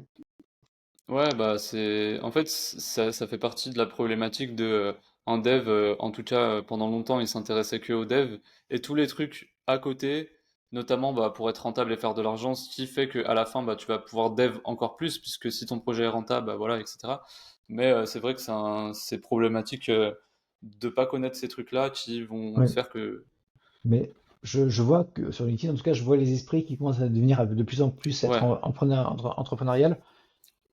Ouais, bah c'est en fait ça fait partie de la problématique de en dev en tout cas pendant longtemps il s'intéressait que au dev et tous les trucs à côté notamment bah pour être rentable et faire de l'argent ce qui fait que à la fin bah tu vas pouvoir dev encore plus puisque si ton projet est rentable bah voilà etc. Mais c'est vrai que c'est problématique de pas connaître ces trucs-là qui vont Ouais. faire que Mais je vois que sur LinkedIn, en tout cas, je vois les esprits qui commencent à devenir de plus en plus être ouais entrepreneurial.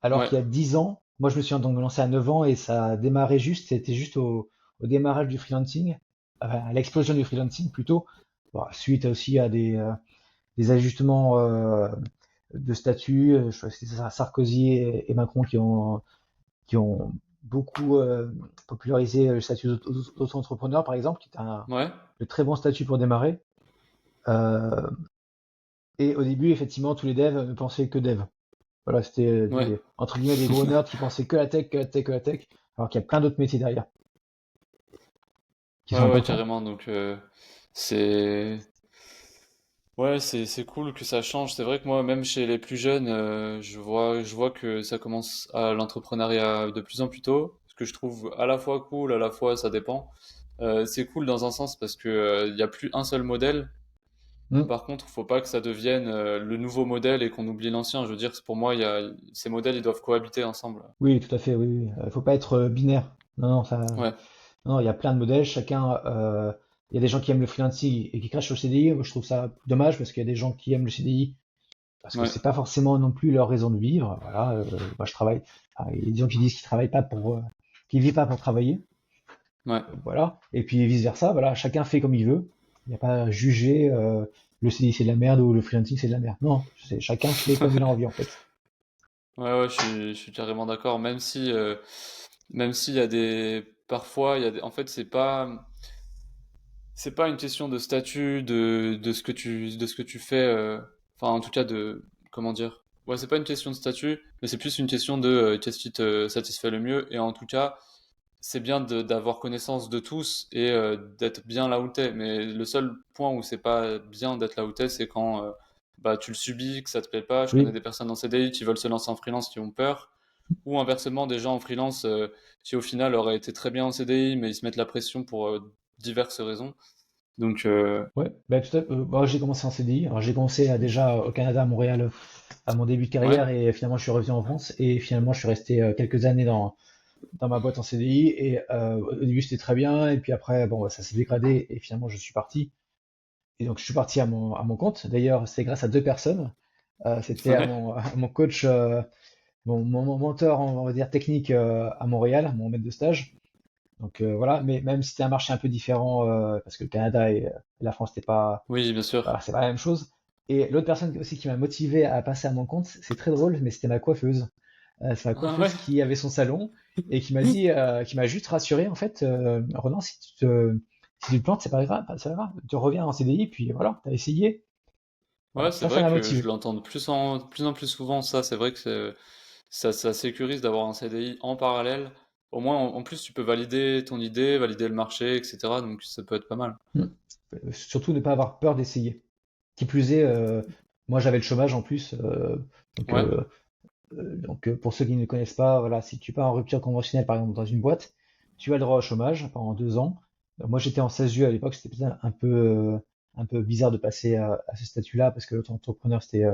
Alors ouais qu'il y a 10 ans, moi, je me suis donc lancé à 9 ans et ça a démarré juste, c'était juste au démarrage du freelancing. à l'explosion du freelancing plutôt, bon, suite aussi à des ajustements de statut. Je crois que c'est Sarkozy et Macron qui ont beaucoup popularisé le statut d'auto-entrepreneur, par exemple, qui est Ouais, de très bon statut pour démarrer. Euh, et au début, effectivement, tous les devs ne pensaient que dev. Voilà, c'était ouais. entre guillemets des gros nerds qui pensaient que la tech, que la tech, que la tech, alors qu'il y a plein d'autres métiers derrière qui sont Ouais, ouais, importants. carrément. Donc, c'est ouais, c'est cool que ça change. C'est vrai que moi, même chez les plus jeunes, je vois que ça commence à l'entrepreneuriat de plus en plus tôt, ce que je trouve à la fois cool, à la fois ça dépend. C'est cool dans un sens parce que il y a plus un seul modèle. Hmm. Par contre, faut pas que ça devienne le nouveau modèle et qu'on oublie l'ancien. Je veux dire, pour moi, ces modèles, ils doivent cohabiter ensemble. Oui, tout à fait, oui, oui. Faut pas être binaire. Non, non, Ouais, non, il y a plein de modèles. Chacun, il y a des gens qui aiment le freelancing et qui crachent sur le CDI. Moi, je trouve ça dommage parce qu'il y a des gens qui aiment le CDI parce que ouais, c'est pas forcément non plus leur raison de vivre. Voilà, moi je travaille. Il y a des gens qui disent qu'ils travaillent pas qu'ils vivent pas pour travailler. ouais. Voilà. Et puis vice versa. Voilà, chacun fait comme il veut. Il n'y a pas à juger le CDI c'est de la merde ou le freelancing c'est de la merde. Non, c'est chacun fait comme il a envie en fait. Ouais, ouais, je suis carrément d'accord. Même s'il y a parfois, en fait, c'est pas une question de statut, de ce que tu fais, enfin, en tout cas, comment dire? Ouais, c'est pas une question de statut, mais c'est plus une question de qu'est-ce qui te satisfait le mieux. Et en tout cas, c'est bien d'avoir connaissance de tous et d'être bien là où t'es. Mais le seul point où c'est pas bien d'être là où t'es, c'est quand bah, tu le subis, que ça te plaît pas. Je connais Oui, des personnes en CDI qui veulent se lancer en freelance qui ont peur. Ou inversement, des gens en freelance qui au final auraient été très bien en CDI, mais ils se mettent la pression pour diverses raisons. Donc, ouais. Ben, moi, j'ai commencé en CDI. Alors j'ai commencé déjà au Canada, à Montréal, à mon début de ouais, carrière et finalement je suis revenu en France et finalement je suis resté quelques années dans ma boîte en CDI et au début c'était très bien et puis après bon bah, ça s'est dégradé et finalement je suis parti et donc je suis parti à mon compte. D'ailleurs c'est grâce à deux personnes. C'était à ouais, mon coach, mon mentor on va dire technique à Montréal, mon maître de stage. Donc voilà, mais même si c'était un marché un peu différent parce que le Canada et la France c'était pas oui, bien sûr. voilà, c'est pas la même chose. Et l'autre personne aussi qui m'a motivé à passer à mon compte, c'est très drôle, mais c'était ma coiffeuse. C'est ma Ah ouais, coiffeuse qui avait son salon et qui m'a juste rassuré en fait, Ronan, si tu te plantes, c'est pas grave, c'est pas grave. Tu reviens en CDI, puis voilà, t'as essayé. ouais, Voilà, c'est ça vrai m'a que je motivé. l'entends de plus en plus souvent, ça. C'est vrai que ça sécurise d'avoir un CDI en parallèle. Au moins, en plus, tu peux valider ton idée, valider le marché, etc. Donc, ça peut être pas mal. Mm. Surtout ne pas avoir peur d'essayer. Qui plus est, moi j'avais le chômage en plus, donc, Ouais, euh, pour ceux qui ne connaissent pas, voilà, si tu pars en rupture conventionnelle par exemple dans une boîte, tu as le droit au chômage pendant 2 ans. Moi j'étais en SASU à l'époque, c'était peut-être un peu bizarre de passer à ce statut-là parce que l'auto-entrepreneur c'était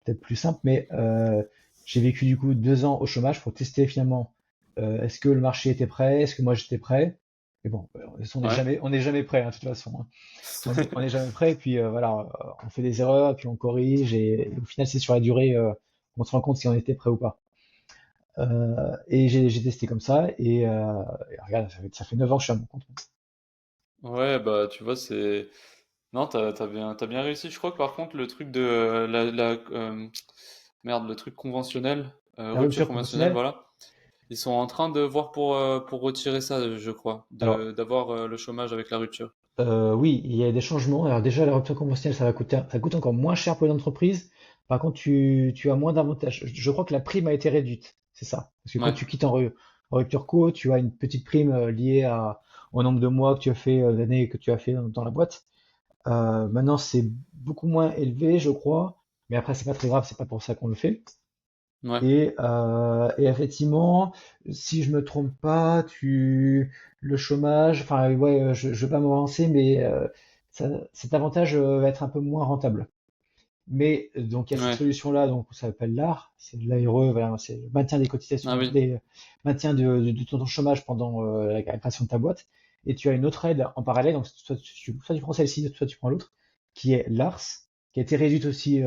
peut-être plus simple, mais j'ai vécu du coup 2 ans au chômage pour tester finalement est-ce que le marché était prêt, est-ce que moi j'étais prêt. Et bon, ouais. on n'est jamais prêt hein, de toute façon, hein. On est jamais prêt, et puis voilà, on fait des erreurs, et puis on corrige, et au final c'est sur la durée qu'on se rend compte si on était prêt ou pas. Et j'ai testé comme ça, et regarde, ça fait 9 ans que je suis à mon compte. Ouais, bah, tu vois, Non, t'as bien réussi. Je crois que par contre, le truc de merde, le truc conventionnel, La rupture rupture conventionnelle, conventionnelle, voilà. Ils sont en train de voir pour retirer ça, je crois, alors d'avoir le chômage avec la rupture. oui, il y a des changements. Alors déjà, la rupture conventionnelle, ça coûte encore moins cher pour une entreprise. Par contre, tu as moins d'avantages. Je crois que la prime a été réduite, c'est ça. Parce que quand Ouais, tu quittes en rupture co, tu as une petite prime liée au nombre de mois que tu as fait, d'années que tu as fait dans la boîte. Maintenant, c'est beaucoup moins élevé, je crois, mais après, c'est pas très grave, c'est pas pour ça qu'on le fait. ouais. Et effectivement, si je me trompe pas, le chômage, enfin, ouais, je vais pas m'avancer, mais cet avantage va être un peu moins rentable. Mais donc, il y a cette Ouais. solution-là, donc ça s'appelle l'AR, c'est l'ARE, voilà, c'est le maintien des Ah cotisations, oui. maintien de ton chômage pendant la création de ta boîte. Et tu as une autre aide en parallèle, donc soit tu prends celle-ci, soit tu prends l'autre, qui est l'ARS, qui a été réduite aussi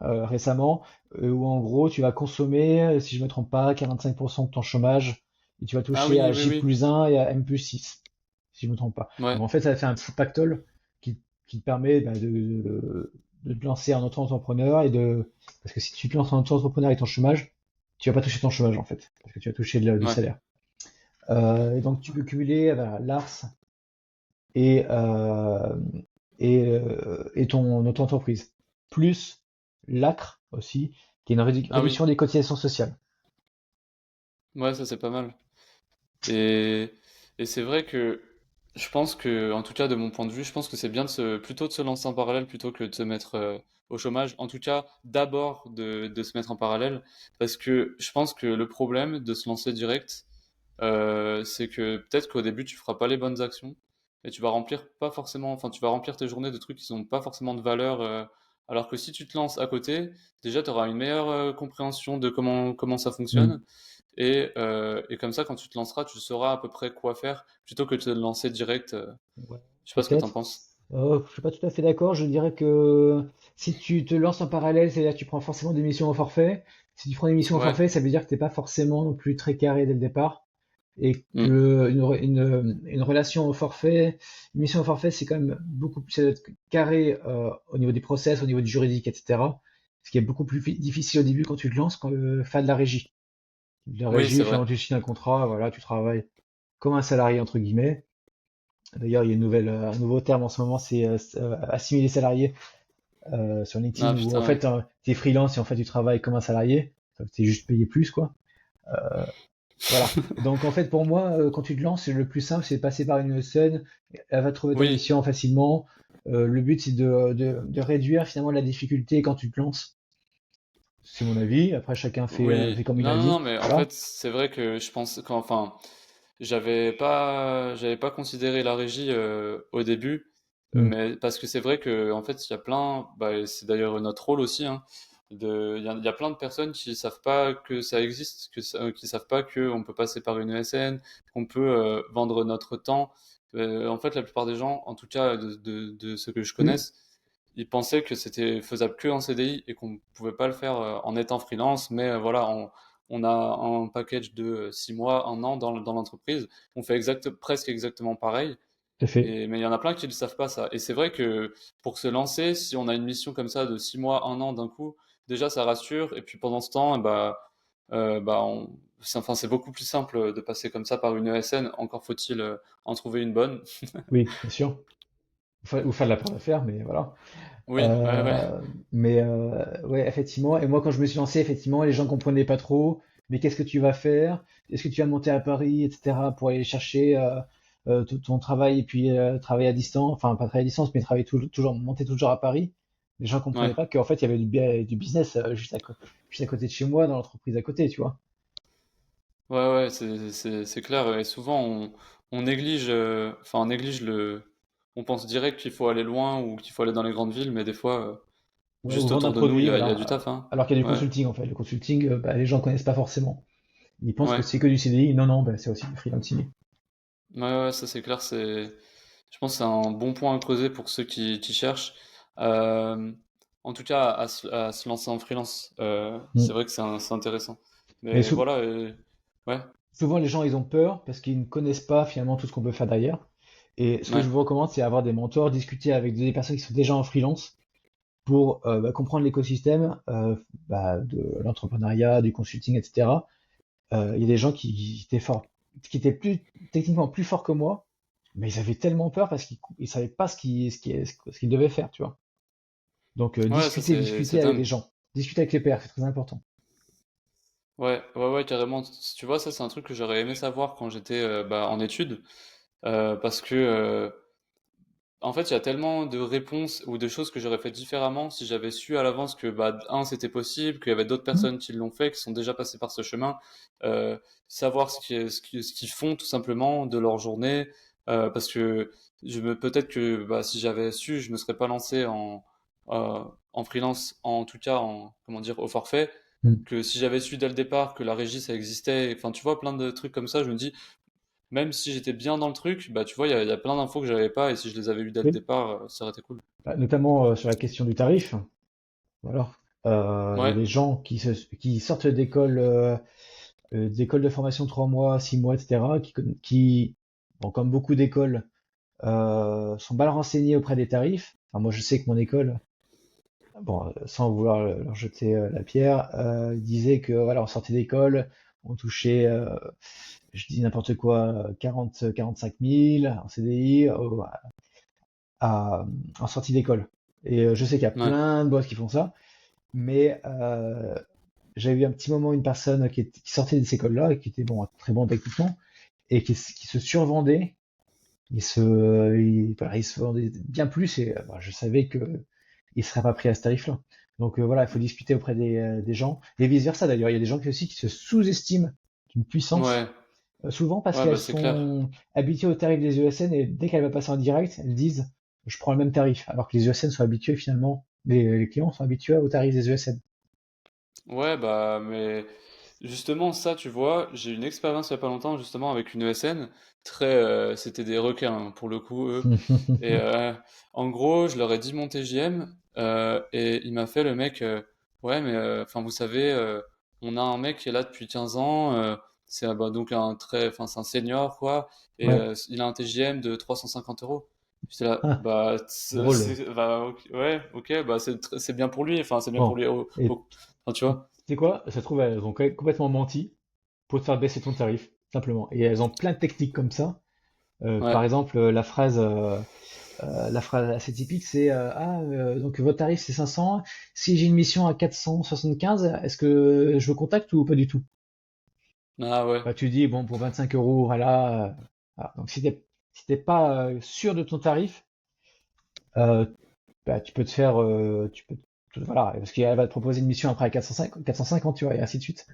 récemment, où en gros tu vas consommer, si je me trompe pas, 45% de ton chômage, et tu vas Ah toucher à oui, oui, J oui. plus 1 et à M plus 6. si je me trompe pas. Ouais. Donc en fait, ça fait un petit pactole qui te permet bah, de te lancer en auto-entrepreneur parce que si tu te lances en auto-entrepreneur et ton chômage, tu vas pas toucher ton chômage en fait, parce que tu vas toucher du Ouais. salaire. Et donc tu peux cumuler l'ARS et, euh, et ton auto-entreprise, plus l'ACRE aussi, qui est une Ah oui. réduction des cotisations sociales. Ouais, ça c'est pas mal. Et, et c'est vrai que je pense que, en tout cas de mon point de vue, je pense que c'est bien plutôt de se lancer en parallèle plutôt que de se mettre au chômage. En tout cas, d'abord de se mettre en parallèle, parce que je pense que le problème de se lancer direct, c'est que peut-être qu'au début tu feras pas les bonnes actions et tu vas remplir pas forcément, enfin tu vas remplir tes journées de trucs qui n'ont pas forcément de valeur. Alors que si tu te lances à côté, déjà tu auras une meilleure compréhension de comment ça Mm. fonctionne. Et comme ça, quand tu te lanceras, tu sauras à peu près quoi faire plutôt que de te lancer direct. Ouais, Je sais pas ce que t'en peut-être. penses. Je suis pas tout à fait d'accord. Je dirais que si tu te lances en parallèle, c'est-à-dire que tu prends forcément des missions au forfait. Si tu prends des missions au Ouais. forfait, ça veut dire que t'es pas forcément non plus très carré dès le départ. Et Mm. que une relation au forfait, une mission au forfait, c'est quand même beaucoup plus ça doit être carré au niveau des process, au niveau du juridique, etc. Ce qui est beaucoup plus difficile au début quand tu te lances, quand faire de la régie. De la Oui, régie, c'est vrai. finalement, tu signes un contrat, voilà, tu travailles comme un salarié entre guillemets. D'ailleurs, il y a un nouveau terme en ce moment, c'est assimiler salarié sur Ah LinkedIn, où en putain, ouais. fait, tu es freelance et en fait, tu travailles comme un salarié. Tu es juste payé plus, quoi. Voilà. Donc en fait, pour moi, quand tu te lances, le plus simple, c'est de passer par une ESN. Elle va trouver ta Oui, mission facilement. Le but, c'est de réduire finalement la difficulté quand tu te lances. C'est mon avis. Après, chacun oui. fait comme il a Non, le non, dit. non, mais en Voilà. fait, c'est vrai que je pense qu'enfin, enfin, j'avais pas considéré la régie au début, Hmm. mais parce que c'est vrai que en fait, il y a plein, bah, et c'est d'ailleurs notre rôle aussi, hein, il y a plein de personnes qui savent pas que ça existe, qui savent pas qu'on peut passer par une ESN, qu'on peut vendre notre temps. En fait, la plupart des gens, en tout cas de ceux que je Oui, connaisse, ils pensaient que c'était faisable que en CDI et qu'on pouvait pas le faire en étant freelance, mais voilà, on a un package de 6 mois, un an dans l'entreprise. On fait presque exactement pareil. tout à fait. Mais il y en a plein qui ne le savent pas ça. Et c'est vrai que pour se lancer, si on a une mission comme ça de 6 mois, un an d'un coup, déjà ça rassure. Et puis pendant ce temps, enfin, c'est beaucoup plus simple de passer comme ça par une ESN. Encore faut-il en trouver une bonne. Oui, bien sûr. Ou faire de la porte d'affaires, mais voilà. Oui, ouais, ouais. Euh, mais ouais, effectivement. Et moi, quand je me suis lancé, effectivement, les gens comprenaient pas trop. Mais qu'est-ce que tu vas faire? Est-ce que tu vas monter à Paris, etc., pour aller chercher ton travail et puis travailler à distance, enfin pas travailler à distance, mais travailler toujours, monter toujours à Paris. Les gens Ouais, comprenaient pas qu'en fait, il y avait du business juste à côté de chez moi, dans l'entreprise à côté, tu vois. ouais, ouais, c'est clair. Et souvent, on néglige, enfin, on néglige on pense direct qu'il faut aller loin ou qu'il faut aller dans les grandes villes, mais des fois, Ouais, ou juste vendre un autour de nous, produit, il y a du voilà. taf, hein. Alors qu'il y a du Ouais, consulting, en fait. Le consulting, bah, les gens connaissent pas forcément. Ils pensent que ouais, c'est que du CDI. Non, non, bah, c'est aussi du freelancing. ouais, ouais, ça c'est clair. Je pense que c'est un bon point à creuser pour ceux qui cherchent. Euh, En tout cas, à se lancer en freelance, c'est Mm. vrai que c'est intéressant. Mais Mais voilà, ouais, souvent, les gens, ils ont peur parce qu'ils ne connaissent pas finalement tout ce qu'on peut faire derrière. Et ce que ouais, je vous recommande, c'est avoir des mentors, discuter avec des personnes qui sont déjà en freelance pour bah, comprendre l'écosystème de l'entrepreneuriat, du consulting, etc. Il y a des gens qui étaient forts, qui étaient techniquement plus forts que moi, mais ils avaient tellement peur parce qu'ils ne savaient pas ce qu'ils devaient faire, tu vois. Donc, ouais, ça c'est discuter avec les dingue. gens, discuter avec les pairs, c'est très important. Ouais, ouais, ouais, carrément. Tu vois, ça c'est un truc que j'aurais aimé savoir quand j'étais en études. Parce que, en fait, il y a tellement de réponses ou de choses que j'aurais fait différemment si j'avais su à l'avance que, bah, un, c'était possible, qu'il y avait d'autres Hmm. personnes qui l'ont fait, qui sont déjà passées par ce chemin. Euh, Savoir ce qu'ils font tout simplement de leur journée. Parce que peut-être que bah, si j'avais su, je me serais pas lancé en freelance, en tout cas, comment dire, au forfait. Hmm. Que si j'avais su dès le départ que la régie ça existait, enfin, tu vois, plein de trucs comme ça, je me dis, même si j'étais bien dans le truc, bah tu vois, il y a plein d'infos que j'avais pas et si je les avais eues dès le Oui. départ, ça aurait été cool. Bah, notamment sur la question du tarif. Voilà. Il y a Ouais, des gens qui sortent d'école de formation 3 mois, 6 mois, etc., qui Bon, comme beaucoup d'écoles, sont mal renseignés auprès des tarifs. Enfin, moi, je sais que mon école, bon, sans vouloir leur jeter la pierre, disait que voilà, on sortait d'école, on touchait, je dis n'importe quoi, 40-45 000 en CDI en sortie d'école. Et je sais qu'il y a Ouais. plein de boîtes qui font ça, mais j'avais eu un petit moment une personne qui sortait de ces écoles-là et qui était bon, très bon techniquement et qui se survendait. Voilà, il se vendait bien plus et bah, je savais que il serait pas pris à ce tarif-là. Donc voilà, il faut discuter auprès des gens et vice-versa d'ailleurs. Il y a des gens qui aussi qui se sous-estiment d'une puissance, Ouais. souvent parce Ouais, qu'elles bah c'est clair. sont habituées au tarif des ESN et dès qu'elles va passer en direct, elles disent je prends le même tarif, alors que les ESN sont habitués finalement, les clients sont habitués au tarif des ESN. Ouais, bah, mais justement, ça, tu vois, j'ai eu une expérience il y a pas longtemps, justement, avec une ESN. C'était des requins, hein, pour le coup, eux. Et en gros, je leur ai dit mon TGM, et il m'a fait le mec, ouais, mais enfin, vous savez, on a un mec qui est là depuis 15 ans, c'est bah, donc enfin, c'est un senior, quoi, et Ouais, il a un TGM de 350 euros. J'étais là, ah, bah, drôle. bah, ouais, ok, bah, c'est bien pour lui, enfin, c'est bien pour Bon, lui, et enfin, tu tu vois. sais quoi? Ça se trouve, elles ont complètement menti pour te faire baisser ton tarif, simplement. Et elles ont plein de techniques comme ça. Ouais. Par exemple, la phrase assez typique, c'est donc votre tarif c'est 500. Si j'ai une mission à 475, est-ce que je vous contacte ou pas du tout? Ah ouais. Bah, tu dis bon pour 25 euros, voilà. Voilà. Donc si t'es pas sûr de ton tarif, euh, bah, tu peux te faire, voilà, parce qu'elle va te proposer une mission après à 450, tu vois, et ainsi de suite.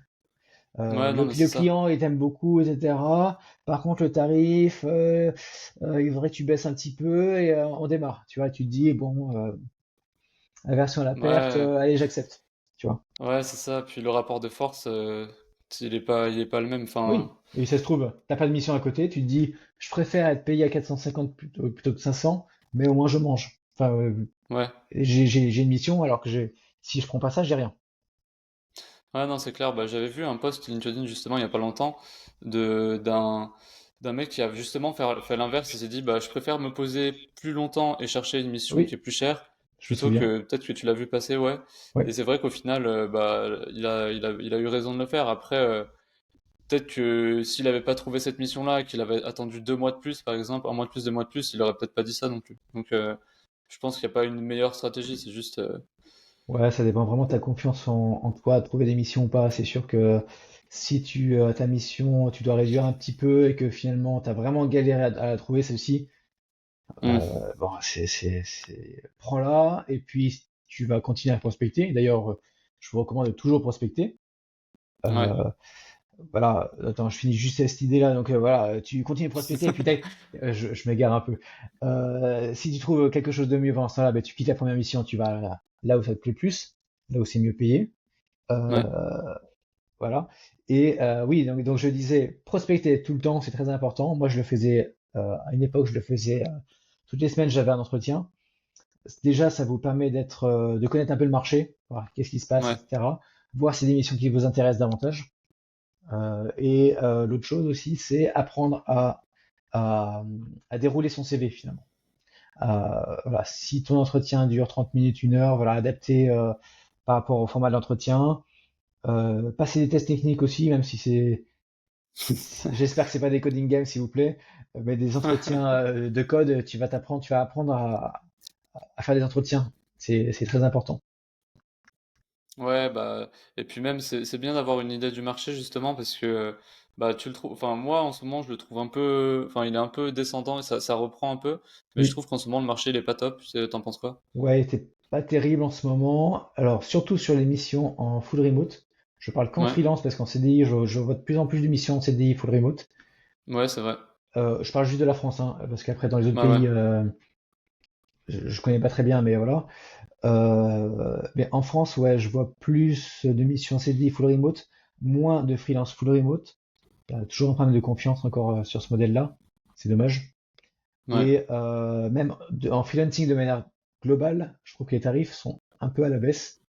Ouais, non, mais Le c'est ça. client, il t'aime beaucoup, etc. Par contre, le tarif, il faudrait que tu baisses un petit peu et on démarre. Tu vois, tu te dis, bon, la version à la perte, Ouais, allez, j'accepte. Tu vois. ouais, c'est ça. Puis le rapport de force, il est pas le même. Enfin, Oui. Et ça se trouve, t'as pas de mission à côté, tu te dis, je préfère être payé à 450 plutôt que 500, mais au moins je mange. Enfin, ouais. j'ai une mission alors que si je prends pas ça, j'ai rien. Ouais, non, c'est clair. Bah, j'avais vu un post LinkedIn justement il y a pas longtemps de d'un mec qui a justement fait l'inverse. Il s'est dit, bah, je préfère me poser plus longtemps et chercher une mission qui est Oui, plus chère je me plutôt souviens. que peut-être que tu l'as vu passer, ouais. Oui. Et c'est vrai qu'au final, bah, il a eu raison de le faire. Après, peut-être que s'il avait pas trouvé cette mission-là et qu'il avait attendu 2 mois de plus, par exemple, un mois de plus, 2 mois de plus, il aurait peut-être pas dit ça non plus. Donc, je pense qu'il n'y a pas une meilleure stratégie. C'est juste, Ouais, ça dépend vraiment de ta confiance en toi, de trouver des missions ou pas. C'est sûr que si ta mission, tu dois réduire un petit peu et que finalement tu as vraiment galéré à la trouver, celle-ci, hmm, bon, prends-la et puis tu vas continuer à prospecter. D'ailleurs, je vous recommande de toujours prospecter. ouais. Euh, voilà, attends, je finis juste cette idée-là. Donc voilà, tu continues de prospecter et puis je m'égare un peu. Si tu trouves quelque chose de mieux pendant ce temps-là, ben, tu quittes la première mission, tu vas là où ça te plaît plus, là où c'est mieux payé. Ouais, Euh, voilà. Et oui, donc je disais, prospecter tout le temps, c'est très important. Moi, je le faisais à une époque, je le faisais toutes les semaines, j'avais un entretien. Déjà, ça vous permet de connaître un peu le marché, voir qu'est-ce qui se passe, ouais, etc. Voir si des missions qui vous intéressent davantage. L'autre chose aussi, c'est apprendre à, à dérouler son CV finalement. Voilà, si ton entretien dure 30 minutes, 1 heure, voilà, adapter par rapport au format de l'entretien. Passer des tests techniques aussi, même si j'espère que c'est pas des coding games, s'il vous plaît, mais des entretiens de code, tu vas apprendre à faire des entretiens. C'est très important. ouais, bah, et puis même, c'est bien d'avoir une idée du marché, justement, parce que, bah, tu le trouves, enfin, moi, en ce moment, je le trouve un peu, enfin, il est un peu descendant et ça reprend un peu, mais je Oui, trouve qu'en ce moment, le marché, il est pas top. T'en penses quoi? ouais, c'est pas terrible en ce moment. Alors, surtout sur les missions en full remote. Je parle qu'en Ouais, freelance parce qu'en CDI, je vois de plus en plus de missions en CDI full remote. ouais, c'est vrai. Je parle juste de la France, hein, parce qu'après, dans les autres Ouais, ouais, pays, je connais pas très bien, mais voilà. Mais en France, ouais, je vois plus de missions CDI full remote, moins de freelance full remote. Il y a toujours un problème de confiance encore sur ce modèle-là. C'est dommage. ouais, Et même en freelancing de manière globale, je trouve que les tarifs sont un peu à la baisse.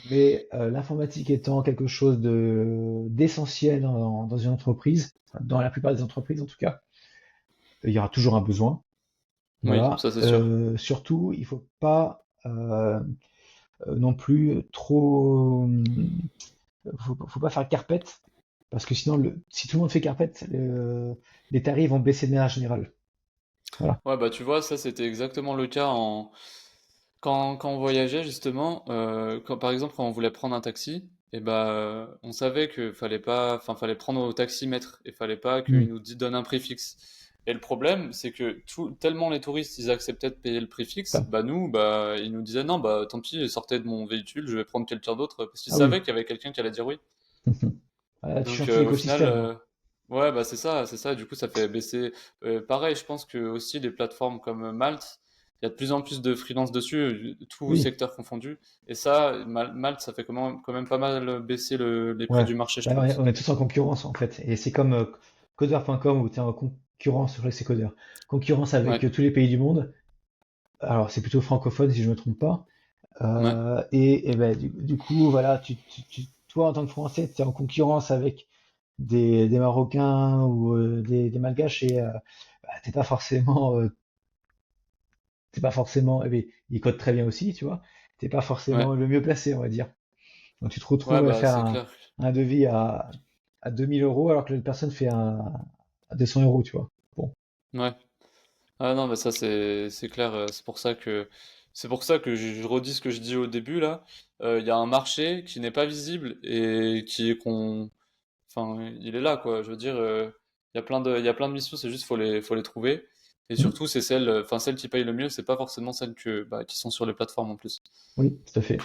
Mais l'informatique étant quelque chose de d'essentiel dans une entreprise, dans la plupart des entreprises en tout cas, il y aura toujours un besoin. Oui, Voilà. ça c'est sûr. Surtout, il faut pas non plus trop. Faut pas faire carpette, parce que sinon, si tout le monde fait carpette, les tarifs vont baisser de manière générale. Voilà. Ouais, bah tu vois, ça c'était exactement le cas quand on voyageait justement, par exemple quand on voulait prendre un taxi, et bah on savait que fallait pas, enfin fallait prendre au taximètre et fallait pas Hmm. qu'il nous donne un prix fixe. Et le problème, c'est que tellement les touristes ils acceptaient de payer le prix fixe, Ça. bah nous, bah ils nous disaient non, bah tant pis, sortez de mon véhicule, je vais prendre quelqu'un d'autre, parce qu'ils Ah oui. savaient qu'il y avait quelqu'un qui allait dire oui. Tu Donc changes tout au final, l'écosystème. ouais, bah c'est ça. Du coup, ça fait baisser. Pareil, je pense que aussi les plateformes comme Malte, il y a de plus en plus de freelance dessus, tout Oui. secteur confondu. Et ça, Malte, ça fait quand même pas mal baisser les prix Ouais. du marché, je Bah, pense. on est tous en concurrence en fait. Et c'est comme codeur.com où tu es en concurrence, je crois que c'est codeur. Concurrence avec Ouais, tous les pays du monde. Alors c'est plutôt francophone si je me trompe pas. ouais, Et ben, du coup, voilà, toi en tant que Français, tu es en concurrence avec des Marocains ou des Malgaches et bah, t'es pas forcément, eh bien, ils codent très bien aussi, tu vois. T'es pas ouais, forcément le mieux placé, on va dire. Donc tu te ouais, retrouves à bah faire c'est clair. un devis à 2000 € alors que l'autre personne fait à 200 € tu vois. Bon, Ouais. Ah non, mais ça c'est clair. C'est pour ça que je redis ce que je dis au début là. Il y a un marché qui n'est pas visible et qui est qu'on enfin, il est là, quoi. Je veux dire, il y a plein de missions, c'est juste faut les trouver. Et hmm, surtout, c'est celles qui payent le mieux, c'est pas forcément celles qui sont sur les plateformes en plus. oui, tout à fait.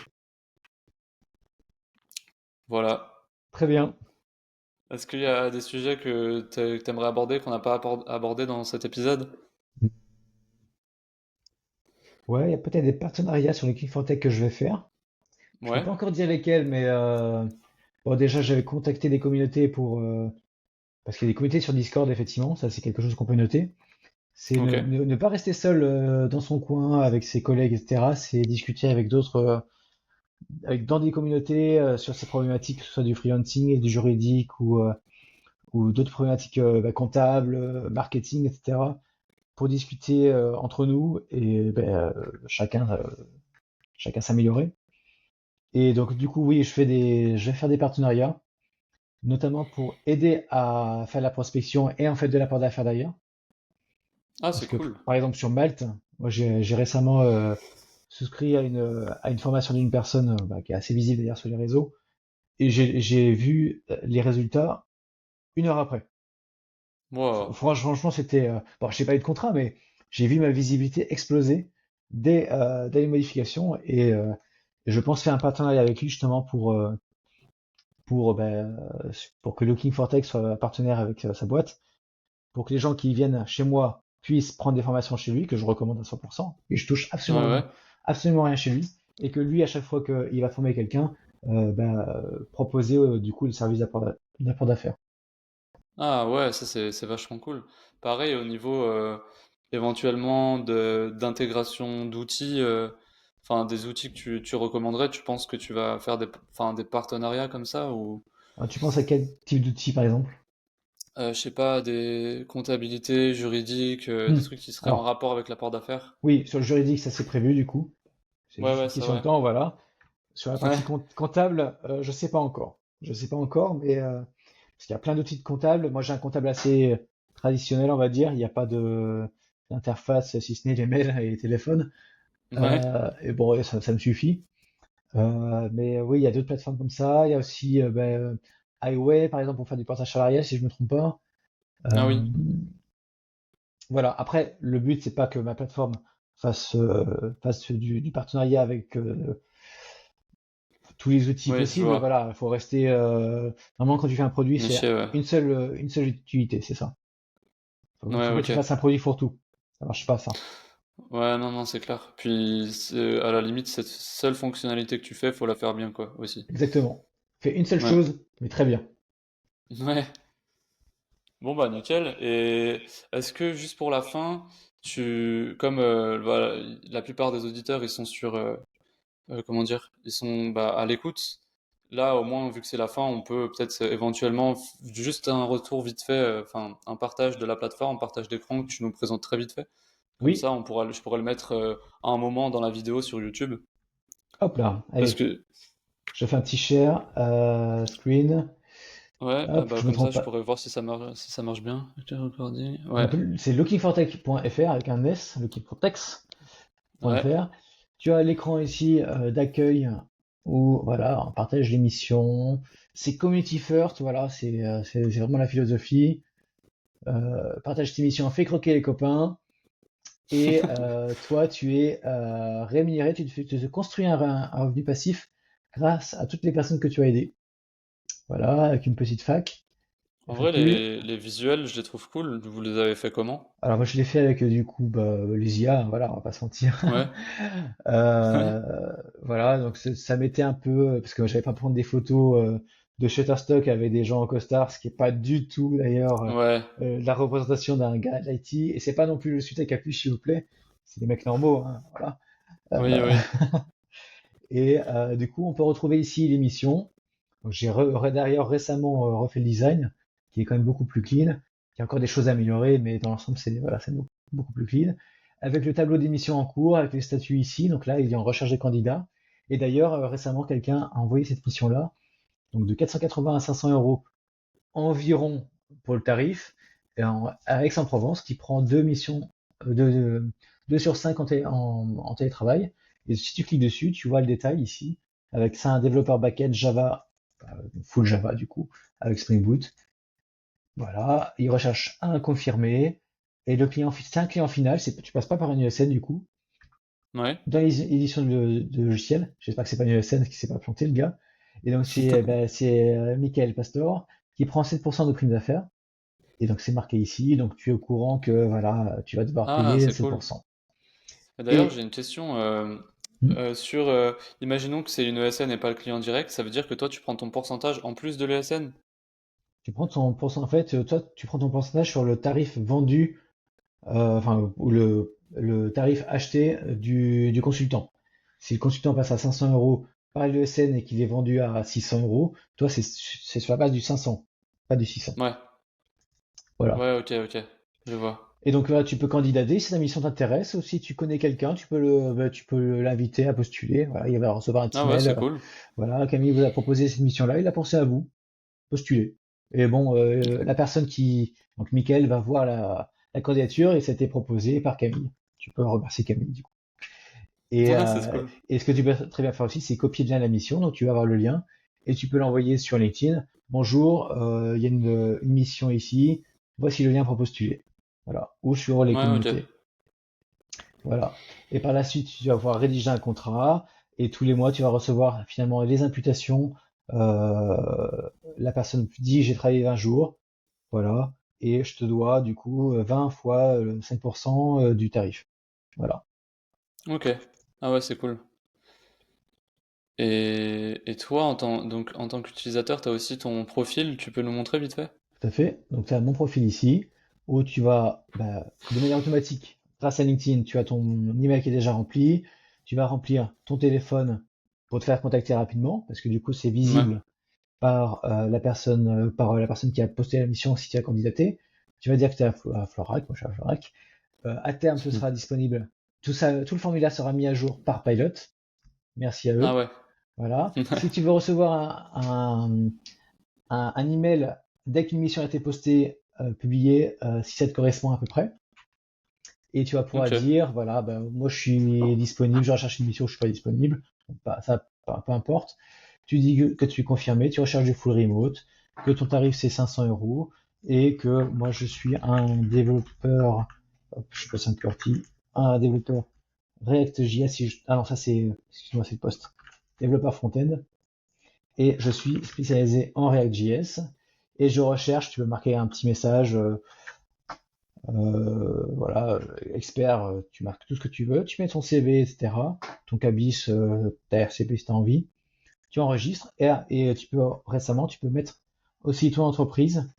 Voilà. Très bien. Est-ce qu'il y a des sujets que t'aimerais aborder, qu'on n'a pas abordé dans cet épisode? Ouais, il y a peut-être des partenariats sur les Click4Tech que je vais faire. Je peux Ouais. pas encore dire lesquels, mais bon, déjà, j'avais contacté des communautés parce qu'il y a des communautés sur Discord, effectivement, ça c'est quelque chose qu'on peut noter. C'est Ok. ne pas rester seul dans son coin avec ses collègues, etc. C'est discuter avec d'autres, dans des communautés sur ces problématiques, que ce soit du freelancing et du juridique ou d'autres problématiques comptables, marketing, etc. Pour discuter entre nous et chacun s'améliorer. Et donc du coup, oui, je vais faire des partenariats, notamment pour aider à faire la prospection et en fait de l'apport d'affaires d'ailleurs. Ah, Parce c'est que cool. par exemple sur Malte, moi j'ai récemment souscrit à une formation d'une personne bah, qui est assez visible d'ailleurs sur les réseaux, et j'ai vu les résultats 1 heure après. Wow. Franchement, c'était bon, je n'ai pas eu de contrat, mais j'ai vu ma visibilité exploser dès les modifications et je pense faire un partenariat avec lui justement pour que Looking for Tech soit partenaire avec sa boîte, pour que les gens qui viennent chez moi puissent prendre des formations chez lui, que je recommande à 100%, et je touche Ouais, ouais. absolument rien chez lui, et que lui, à chaque fois qu'il va former quelqu'un, proposer du coup le service d'apport d'affaires. Ah ouais, ça c'est vachement cool. Pareil au niveau éventuellement d'intégration d'outils, enfin des outils que tu recommanderais, tu penses que tu vas faire des partenariats comme ça ou Alors, tu penses à quel type d'outil par exemple? je sais pas, des comptabilités juridiques, des Hmm. trucs qui seraient en Alors, rapport avec l'apport d'affaires? oui, sur le juridique, ça c'est prévu du coup. C'est Ouais, juste ouais, une c'est question de vrai. temps, voilà. Sur la Ouais, partie comptable, je sais pas encore. Je sais pas encore, mais parce qu'il y a plein d'outils de comptable. Moi, j'ai un comptable assez traditionnel, on va dire. Il n'y a pas de d'interface si ce n'est les mails et les téléphones. ouais. Et bon, ouais, ça me suffit. Mais oui, il y a d'autres plateformes comme ça. Il y a aussi Highway, par exemple, pour faire du portage salarial, si je me trompe pas. Ah Euh, oui. voilà. Après, le but, c'est pas que ma plateforme fasse du partenariat avec tous les outils Oui, je possibles. vois. Voilà, il faut rester. Normalement, quand tu fais un produit, c'est Niché, ouais. une seule utilité, c'est ça. Ouais, Faut pas que tu ok. fasses un produit fourre-tout. Ça marche pas, ça. Ouais, non, non, c'est clair. Puis à la limite, cette seule fonctionnalité que tu fais, faut la faire bien, quoi, aussi. Exactement. Fais une seule Ouais. chose, mais très bien. Ouais. Bon bah nickel. Et est-ce que juste pour la fin, comme voilà, la plupart des auditeurs ils sont sur comment dire, ils sont bah, à l'écoute. là, au moins, vu que c'est la fin, on peut peut-être éventuellement juste un retour vite fait, enfin, un partage de la plateforme, un partage d'écran que tu nous présentes très vite fait. Comme Oui, ça, je pourrais le mettre à un moment dans la vidéo sur YouTube. hop là, Parce allez, que, je fais un petit share, screen, ouais, hop, bah, je me comme ça, trompe je pas. pourrais voir si ça marche bien. Active recording. Ouais, Donc, c'est lookingfortech.fr avec un S, ouais. lookingfortex.fr. Tu as l'écran ici d'accueil où voilà, on partage l'émission. C'est community first, voilà, c'est vraiment la philosophie. Partage tes missions, fais croquer les copains. Et toi, tu es rémunéré, tu te construis un revenu passif grâce à toutes les personnes que tu as aidées. Voilà, avec une petite fac. En Enfin, vrai, les visuels, je les trouve cool. Vous les avez fait comment? Alors moi je l'ai fait avec du coup bah, les IA, voilà, on va pas se mentir. Ouais, ouais, Euh, voilà, donc ça m'était un peu parce que j'avais pas prendre des photos de Shutterstock avec des gens en costard, ce qui est pas du tout d'ailleurs ouais, la représentation d'un gars de l'IT, et c'est pas non plus le suite à capuche s'il vous plaît, c'est des mecs normaux, hein, voilà. oui, Euh, oui. et du coup on peut retrouver ici l'émission. Donc d'ailleurs récemment refait le design, qui est quand même beaucoup plus clean. Il y a encore des choses à améliorer, mais dans l'ensemble, c'est voilà, c'est beaucoup plus clean. Avec le tableau d'émission en cours, avec les statuts ici, donc là, il est en recherche de candidats. Et d'ailleurs, récemment, quelqu'un a envoyé cette mission-là, donc de 480 à 500 euros environ pour le tarif, à Aix-en-Provence, qui prend deux missions, deux sur cinq en télétravail. Et si tu cliques dessus, tu vois le détail ici, avec ça un développeur backend Java, full Java du coup, avec Spring Boot. Voilà, il recherche un confirmé, et le client, c'est un client final, tu passes pas par une ESN du coup. Ouais. Dans les éditions de logiciels, j'espère que c'est pas une ESN qui s'est pas planté le gars. Et donc c'est Michael Pastor qui prend 7% de prime d'affaires. Et donc c'est marqué ici, donc tu es au courant que voilà, tu vas devoir Ah, payer c'est cool. 7%. Et d'ailleurs, j'ai Et une question hmm, sur, imaginons que c'est une ESN et pas le client direct, ça veut dire que toi, tu prends ton pourcentage en plus de l'ESN? tu prends ton pourcentage, en fait, toi, tu prends ton pourcentage sur le tarif vendu, enfin, ou le tarif acheté du consultant. Si le consultant passe à 500 euros par l'ESN et qu'il est vendu à 600 euros, toi, c'est sur la base du 500, pas du 600. Ouais, Voilà. ouais, ok, ok, je vois. Et donc là, tu peux candidater si ta mission t'intéresse, ou si tu connais quelqu'un, tu peux l'inviter à postuler. Voilà, il va recevoir un petit Ah ouais, mail. c'est cool. Voilà, Camille vous a proposé cette mission-là, il a pensé à vous, postulez. Et bon, la personne donc Mickaël va voir la candidature et ça a été proposé par Camille. Tu peux remercier Camille du coup. Et, Ouais, c'est euh, cool. et ce que tu peux très bien faire aussi, c'est copier bien la mission. Donc tu vas avoir le lien et tu peux l'envoyer sur LinkedIn. Bonjour, il y a une mission ici. Voici le lien pour postuler. Voilà. Ou sur les Ouais, ok. communautés. Voilà. Et par la suite, tu vas pouvoir rédiger un contrat et tous les mois, tu vas recevoir finalement les imputations. La personne dit j'ai travaillé 20 jours, voilà, et je te dois du coup 20 fois 5% du tarif. Voilà. Ok. Ah ouais, c'est cool. Et toi, donc, en tant qu'utilisateur, tu as aussi ton profil, tu peux nous montrer vite fait? Tout à fait. Donc tu as mon profil ici où tu vas de manière automatique, grâce à LinkedIn, tu as ton email qui est déjà rempli. Tu vas remplir ton téléphone pour te faire contacter rapidement parce que du coup c'est Ouais. visible par la personne qui a posté la mission si tu as candidaté. Tu vas dire que tu es à Florac, moi je suis à Florac. À terme, ce sera disponible. Tout ça, tout le formulaire sera mis à jour par Pilot. Merci à Ah eux. ouais. Voilà. Si tu veux recevoir un email dès qu'une mission a été postée, publiée, si ça te correspond à peu près, et tu vas pouvoir Ok. dire, voilà, ben, moi je suis disponible, je recherche une mission, je suis pas disponible, ça, peu importe. Tu dis que tu es confirmé, tu recherches du full remote, que ton tarif c'est 500 euros, et que moi je suis un développeur, hop, je passe un QWERTY, un développeur React.js, ah non, ça c'est, excuse-moi, c'est le poste, développeur front-end, et je suis spécialisé en React.js, et je recherche, tu peux marquer un petit message, voilà, expert, tu marques tout ce que tu veux, tu mets ton CV, etc., ton cabis, ta RCP si tu as envie, tu enregistres, et récemment, tu peux mettre aussi ton entreprise,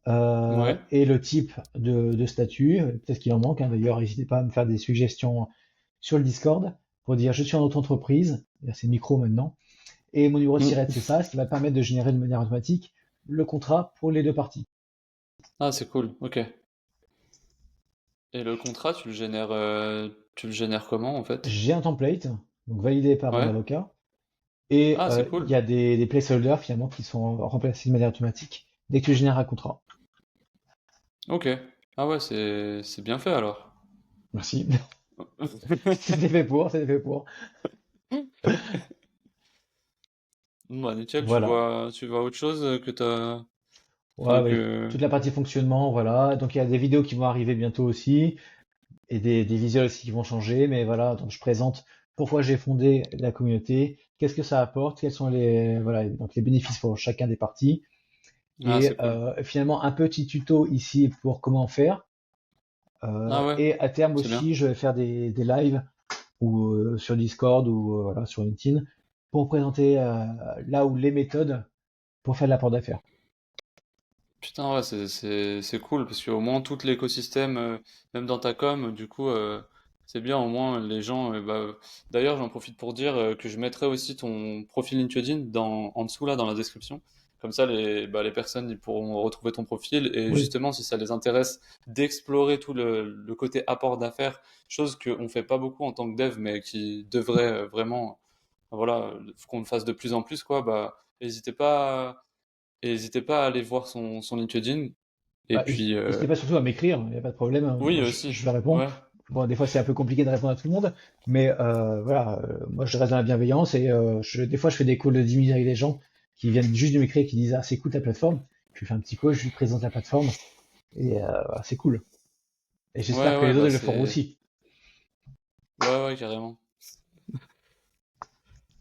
Ouais. et le type de statut, peut-être qu'il en manque, hein, d'ailleurs, n'hésitez pas à me faire des suggestions sur le Discord pour dire je suis en auto-entreprise, c'est micro maintenant, Et mon numéro de Mm. SIRET, c'est ça, ce qui va permettre de générer de manière automatique le contrat pour les deux parties. Ah, c'est cool, ok. Et le contrat, tu le génères comment en fait? J'ai un template, donc validé par mon Ouais. avocat, et Ah, c'est il cool. y a des placeholders finalement qui sont remplacés de manière automatique dès que tu génères un contrat. Ok. Ah ouais, c'est bien fait alors. Merci. C'était fait pour, c'était fait pour. Bah, nickel, Voilà. tu vois autre chose que t'as. Ouais, Enfin ouais. que. Toute la partie fonctionnement, voilà. Donc il y a des vidéos qui vont arriver bientôt aussi, et des visuels aussi qui vont changer, mais voilà. Donc je présente pourquoi j'ai fondé la communauté, qu'est-ce que ça apporte, quels sont voilà, donc les bénéfices pour chacun des parties, Ah, et c'est cool. finalement un petit tuto ici pour comment faire. Ah ouais, Et à terme c'est bien. aussi, je vais faire des lives ou sur Discord ou voilà, sur LinkedIn pour présenter là où les méthodes pour faire de l'apport d'affaires. Putain, ouais, c'est cool parce qu'au moins tout l'écosystème, même dans ta com, du coup, c'est bien, au moins les gens. Bah, d'ailleurs, j'en profite pour dire que je mettrai aussi ton profil LinkedIn en dessous là dans la description. Comme ça, les personnes ils pourront retrouver ton profil et Oui, justement, si ça les intéresse d'explorer tout le côté apport d'affaires, chose qu'on fait pas beaucoup en tant que dev, mais qui devrait vraiment, voilà, qu'on le fasse de plus en plus, quoi. Bah, n'hésitez pas. Et n'hésitez pas à aller voir son LinkedIn. Et bah, puis, n'hésitez pas surtout à m'écrire, il n'y a pas de problème, hein. oui Moi, aussi, je réponds. ouais. Bon, des fois, c'est un peu compliqué de répondre à tout le monde, mais voilà, moi, je reste dans la bienveillance et des fois, je fais des calls de 10 minutes avec des gens qui viennent juste de m'écrire, qui disent, ah, c'est cool ta plateforme. Je lui fais un petit call, je lui présente la plateforme et voilà, c'est cool. Et j'espère Ouais, que ouais, les autres bah le feront c'est. aussi. Ouais, ouais, carrément.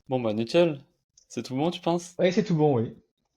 Bon, bah nickel. C'est tout bon, tu penses? Ouais, c'est tout bon, oui.